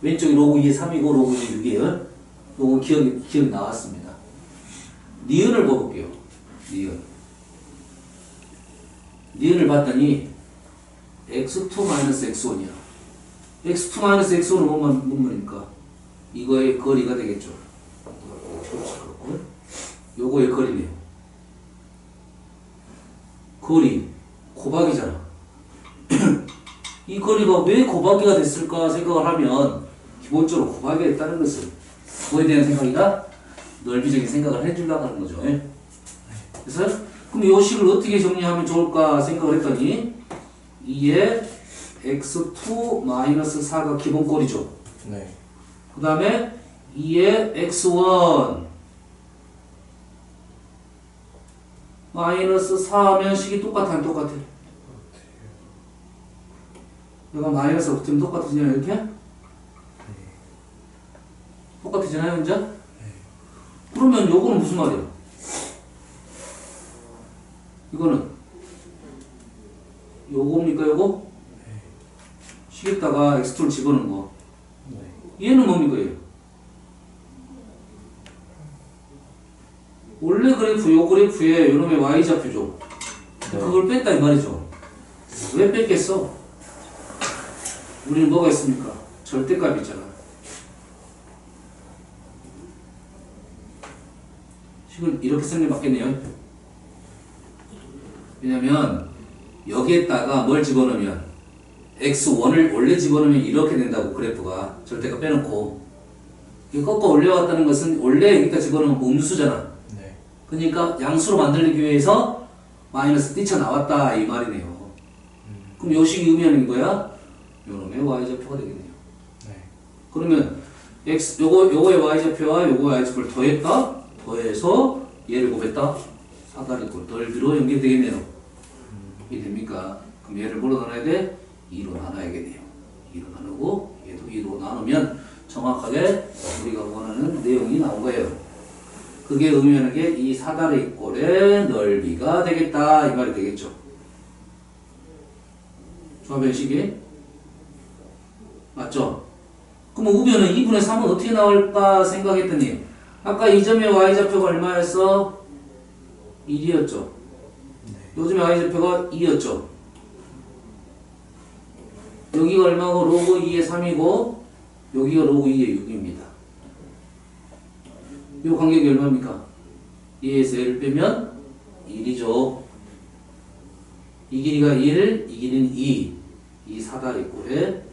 왼쪽이 로그 2의 3이고 로그 2의 6이에요. 요거 기억이 나왔습니다. 니은을 뽑을게요. 니은을 봤더니 x2-x1이야. x2-x1은 뭔 말입니까? 이거의 거리가 되겠죠. 요거의 거리네요. 거리 곱하기잖아. 이 거리가 왜 곱하기가 됐을까 생각을 하면 기본적으로 곱하기가 됐다는 것은 그거에 대한 생각이나 넓이적인 생각을 해주려고 하는 거죠. 그래서 그럼 이 식을 어떻게 정리하면 좋을까 생각을 했더니 2의 x2-4가 기본꼴이죠. 네. 그 다음에 2의 x1 -4 하면 식이 똑같아 안 똑같아? 내가 마이너스가 붙으면 똑같으냐 이렇게? 똑같으잖아요 이제? 그러면 요거는 무슨 말이야? 이거는 요겁니까 요거? 식에다가 x2를 집어넣은 거. 얘는 뭡니까 얘? 원래 그래프 요 그래프에 요놈의 y좌표죠. 그걸 뺐다 이 말이죠. 왜 뺐겠어? 우리는 뭐가 있습니까? 절대값이 있잖아. 식을 이렇게 쓰는 게 맞겠네요. 왜냐면 여기에다가 뭘 집어넣으면 x1을 원래 집어넣으면 이렇게 된다고 그래프가 절대값 빼놓고 이거 꺾어 올려왔다는 것은 원래 여기다 집어넣으면 음수잖아. 네. 그러니까 양수로 만들기 위해서 마이너스 뛰쳐나왔다 이 말이네요. 그럼 요 식이 의미하는 거야? 요놈의 y좌표가 되겠네요. 네. 그러면 요거의 y좌표와 요거의 y좌표를 더했다? 더해서 얘를 곱했다? 사다리꼴 넓이로 연결되겠네요. 이게 됩니까? 그럼 얘를 뭐로 나눠야 돼? 2로 나눠야겠네요. 2로 나누고 얘도 2로 나누면 정확하게 우리가 원하는 내용이 나온 거예요. 그게 의미하는 게 이 사다리꼴의 넓이가 되겠다 이 말이 되겠죠. 조합변식이 맞죠? 그럼 그럼 우변은 2분의 3은 어떻게 나올까 생각했더니 아까 이 점의 y좌표가 얼마였어? 1이었죠. 요즘에 y좌표가 2였죠. 여기가 얼마고 로그 2의 3이고 여기가 로그 2의 6입니다. 요 간격이 얼마입니까? 2에서 1을 빼면 1이죠. 이 길이가 1, 이 길이는 2. 이 사다리꼴의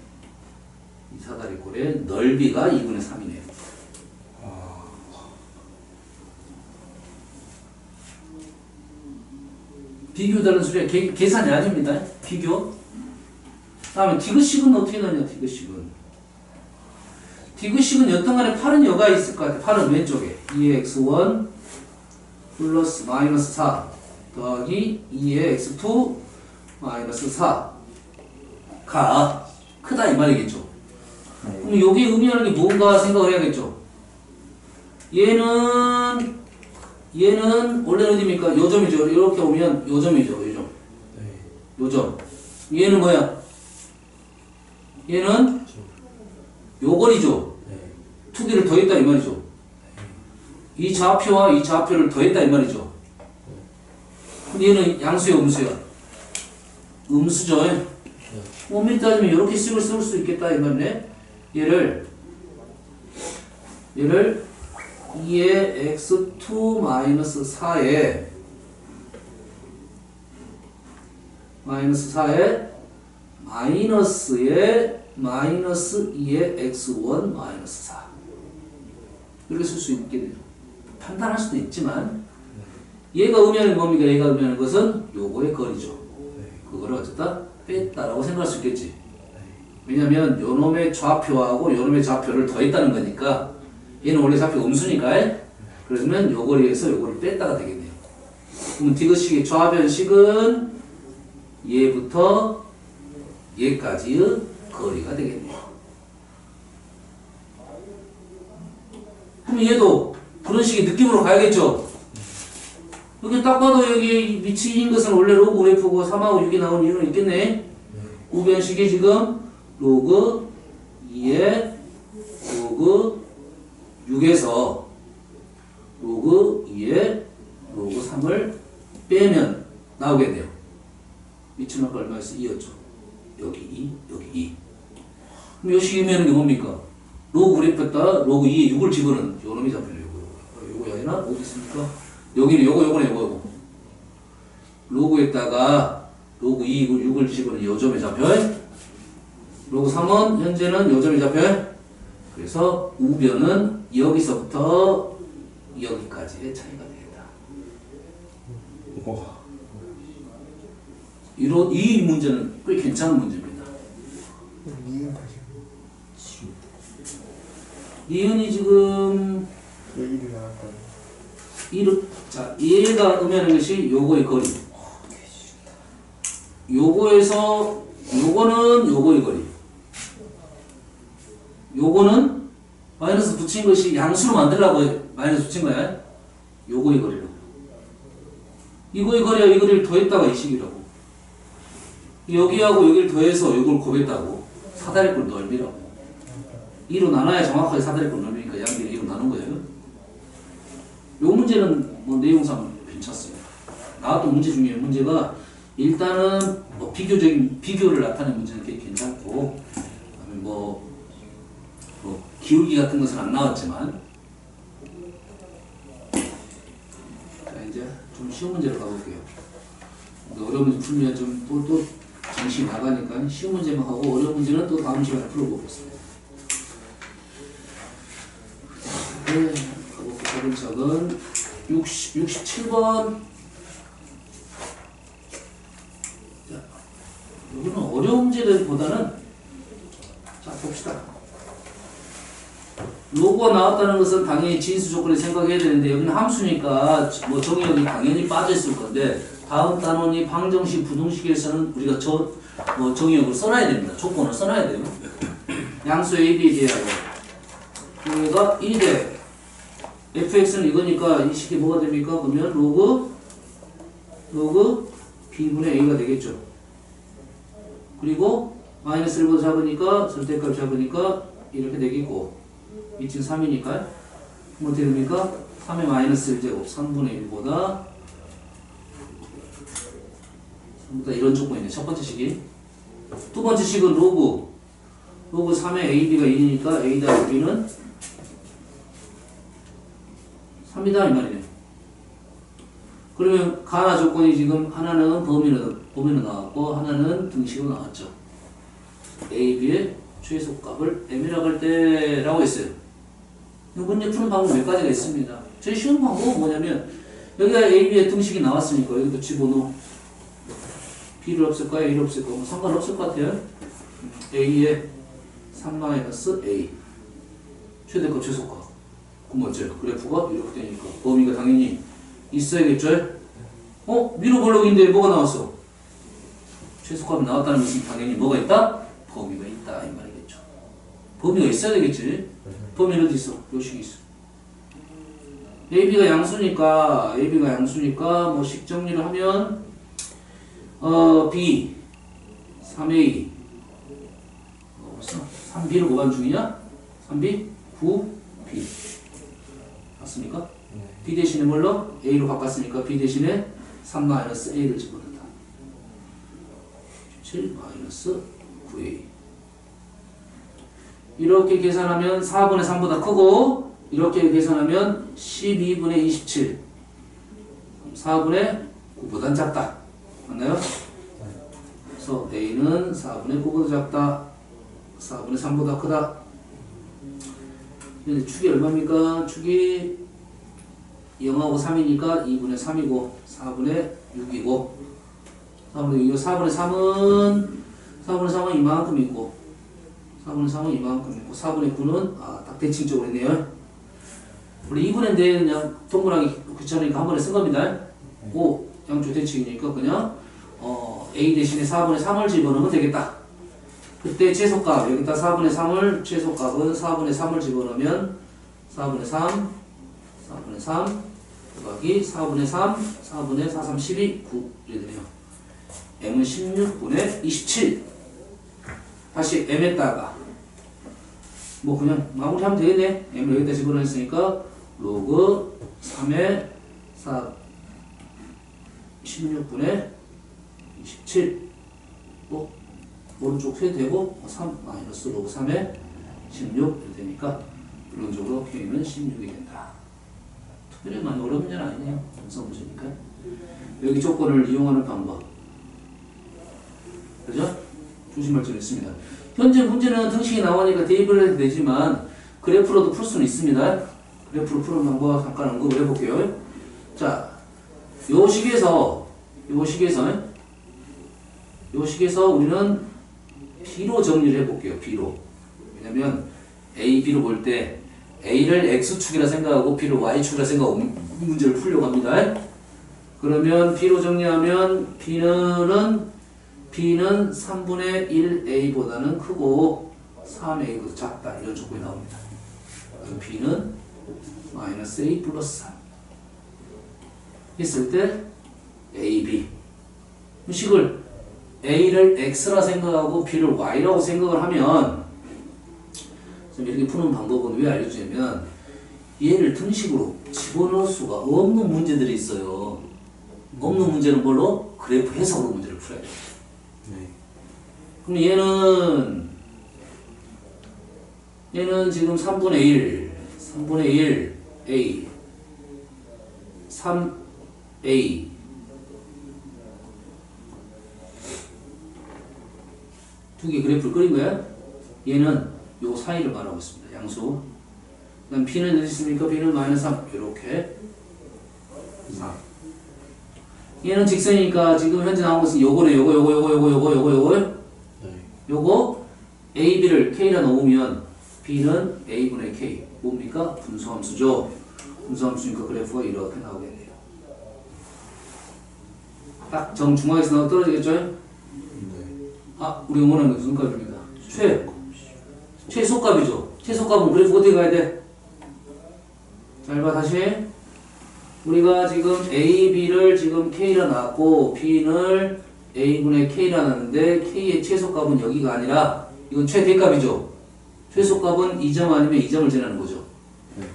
넓이가 2분의 3이네요. 비교다는 소리가 계산이 아닙니다. 비교. 다음에 디귿식은 어떻게 나냐, 디귿식은. 디귿식은 여튼간에 8은 여가 있을 것 같아. 8은 왼쪽에. 2x1 플러스 마이너스 4 더하기 2의 x2 마이너스 4가 크다 이 말이겠죠. 그럼 여기 의미하는 게 뭔가 생각을 해야겠죠. 얘는 원래는 어디입니까? 요점이죠. 이렇게 오면 요점이죠. 요점. 요점. 얘는 뭐야? 얘는 요거리죠. 두 개를 더했다 이 말이죠. 이 좌표와 이 좌표를 더했다 이 말이죠. 근데 얘는 양수야 음수야? 음수죠. 엄밀히 따지면 이렇게 식을 쓸 수 있겠다 이 말이네. 얘를 2의 x2 마이너스 4에 마이너스 2의 x1 마이너스 4 이렇게 쓸 수 있겠네요. 판단할 수도 있지만 얘가 의미하는 뭡니까? 얘가 의미하는 것은 요거의 거리죠. 그거를 어쨌다 뺐다라고 생각할 수 있겠지. 왜냐면 요놈의 좌표하고 요놈의 좌표를 더했다는 거니까 얘는 원래 좌표 음수니까 그러면 요 거리에서 요 거리를 뺐다가 되겠네요. 그럼 디귿식의 좌변식은 얘부터 얘까지의 거리가 되겠네요. 그럼 얘도 그런 식의 느낌으로 가야겠죠. 여기 딱 봐도 여기 위치인 것은 원래 로그 그래프고 3하고 6이 나온 이유는 있겠네. 우변식이 지금 로그 2에 로그 6에서 로그 2에 로그 3을 빼면 나오겠네요. 위치는 아까 얼마였어? 2였죠. 여기 2, 여기 2. 그럼 이 식이 의미하는 게 뭡니까? 로그 그래프에다 로그 2에 6을 집어넣은 요놈이 잡히네요. 요거야 아니나? 어디 있습니까? 여기는 요거. 로그에다가 로그 2, 6을 집어넣은 요점에 잡혀요. 로그 3은 현재는 요점에 잡혀요. 그래서 우변은 여기서부터 여기까지의 차이가 되겠다. 이 문제는 꽤 괜찮은 문제입니다. 이은이 지금 자, 얘가 의미하는 것이 요거의 거리. 요거에서 요거는 요거의 거리. 요거는 마이너스 붙인 것이 양수로 만들라고 마이너스 붙인 거야. 요거의 거리라고. 이거의 거리와 이 거리를 더했다가 이 식이라고. 여기하고 여기를 더해서 요걸 곱했다고. 사다리꼴 넓이라고. 2로 나눠야 정확하게 사다리꼴 넓이니까 양비를 2로 나눈 거예요. 요 문제는 뭐 내용상 괜찮습니다. 나왔던 문제 중에 문제가 일단은 뭐 비교적인 비교를 나타내는 문제는 꽤 괜찮고 뭐 기울기 같은 것은 안 나왔지만 자 이제 좀 쉬운 문제로 가볼게요. 어려운 문제 풀면 좀 또 정신이 나가니까 쉬운 문제만 하고 어려운 문제는 또 다음 시간에 풀어보겠습니다. 네, 가볼게요. 차근차근 67번 자, 여기는 어려운 문제보다는 자 봅시다. 로그가 나왔다는 것은 당연히 진수 조건을 생각해야 되는데 여기는 함수니까 뭐 정의역이 당연히 빠져있을 건데 다음 단원이 방정식, 부등식에서는 우리가 정의역을 써놔야 됩니다. 조건을 써놔야 돼요. 양수 A, B 제하고 여기가 1대 fx는 이거니까 이 식이 뭐가 됩니까? 그러면 로그 b분의 a가 되겠죠. 그리고 마이너스 1보다 작으니까 절대값 작으니까 이렇게 되겠고 2층 3이니까 뭐 어떻게 됩니까? 3의 마이너스 1제곱 3분의 1보다 이런 조건이네. 첫 번째 식이. 두 번째 식은 로그 3의 AB가 1이니까 A 더하기 B는 3이다 이 말이네. 그러면 가나 조건이 지금 하나는 범위로 나왔고 하나는 등식으로 나왔죠. A, B의 최소값을 M이라고 할 때라고 했어요. 이 문제 푸는 방법 몇 가지가 있습니다. 제일 쉬운 방법은 뭐냐면 여기가 A, B의 등식이 나왔으니까 여기도 집어넣어. B를 없앨까요? A를 없앨까요? 뭐 상관없을 것 같아요. A의 3-A 최대값 최소값. 그럼 어째요? 그래프가 이렇게 되니까 범위가 당연히 있어야겠죠? 미로블록인데 뭐가 나왔어? 최소값이 나왔다는 것은 당연히 뭐가 있다? 범위가 있다 이 말이겠죠. 범위가 있어야 되겠지. 범위는 어디 있어? 요식이 있어. AB가 양수니까 뭐 식 정리를 하면 B 3A 3B를 고반 중이냐? 3B 9B 맞습니까? B 대신에 뭘로? A로 바꿨으니까 B 대신에 3-A를 집어넣는다. 7-9A 이렇게 계산하면 4분의 3보다 크고 이렇게 계산하면 12분의 27 4분의 9보다 작다. 맞나요? 그래서 A는 4분의 9보다 작다. 4분의 3보다 크다. 근데 축이 얼마입니까? 축이 0하고 3이니까 2분의 3이고 4분의 6이고 4분의 3은 이만큼 있고 4분의 9는 딱 대칭적으로 있네요. 원래 2분의 4는 그냥 동그라미 귀찮으니까 한 번에 쓴 겁니다. 5 양쪽 대칭이니까 그냥 A 대신에 4분의 3을 집어넣으면 되겠다. 그때 최소값 여기다 4분의 3을 최소값은 4분의 3을 집어넣으면 4분의 3 더하기 4분의 3 4분의 4, 3, 12 9 이렇게 되네요. M은 16분의 27 다시 M에다가 뭐 그냥 마무리하면 되겠네. M을 여기다 집어넣었으니까 로그 3의 4 16분의 27 오른쪽 해도 되고 3 마이너스 로그 3의 16 이렇게 되니까 결론적으로 K는 16이 된다. 특별히 많이 어려운 문제는 아니네요. 검사 문제니까. 여기 조건을 이용하는 방법. 그죠? 조심할 점이 있습니다. 현재 문제는 등식이 나오니까 대입을 해도 되지만 그래프로도 풀 수는 있습니다. 그래프로 푸는 방법 잠깐 언급을 해볼게요. 자, 요 식에서 우리는 B로 정리를 해볼게요. B로. 왜냐면 A, B로 볼 때 A를 X축이라 생각하고 B를 Y축이라 생각하고 문제를 풀려고 합니다. 그러면 B로 정리하면 B는 3분의 1A보다는 크고 3A보다 작다. 이런 조건이 나옵니다. 그럼 B는 마이너스 A 플러스 3 했을 때 AB 이 식을 A를 X라 생각하고 B를 Y라고 생각을 하면 이렇게 푸는 방법은 왜 알려주냐면 얘를 등식으로 집어넣을 수가 없는 문제들이 있어요. 없는 문제는 뭘로? 그래프 해석으로 문제를 풀어야 돼요. 그럼 얘는 지금 3분의 1 A 3A 두 개 그래프를 그린 거야. 얘는 요 사이를 말하고 있습니다. 양수. 그 다음 B는 어디 있습니까? B는 마이너스 3 이렇게 3. 얘는 직선이니까 지금 현재 나온 것은 요거네. 요거 A, B를 K라 놓으면 B는 A분의 K 뭡니까? 분수함수죠. 분수함수니까 그래프가 이렇게 나오겠네요. 딱 정중앙에서 떨어지겠죠? 우리 원하는 게 무슨 값입니까? 최소값이죠. 최소값은 그래프 어떻게 가야 돼? 잘 봐, 다시. 우리가 지금 A, B를 지금 K라 놨고, B는 A분의 K라 놨는데, K의 최소값은 여기가 아니라, 이건 최대값이죠. 최소값은 2점 아니면 2점을 지나는 거죠. 네.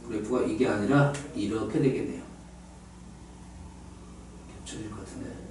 그래프가 이게 아니라 이렇게 되겠네요. 겹쳐질 것 같은데.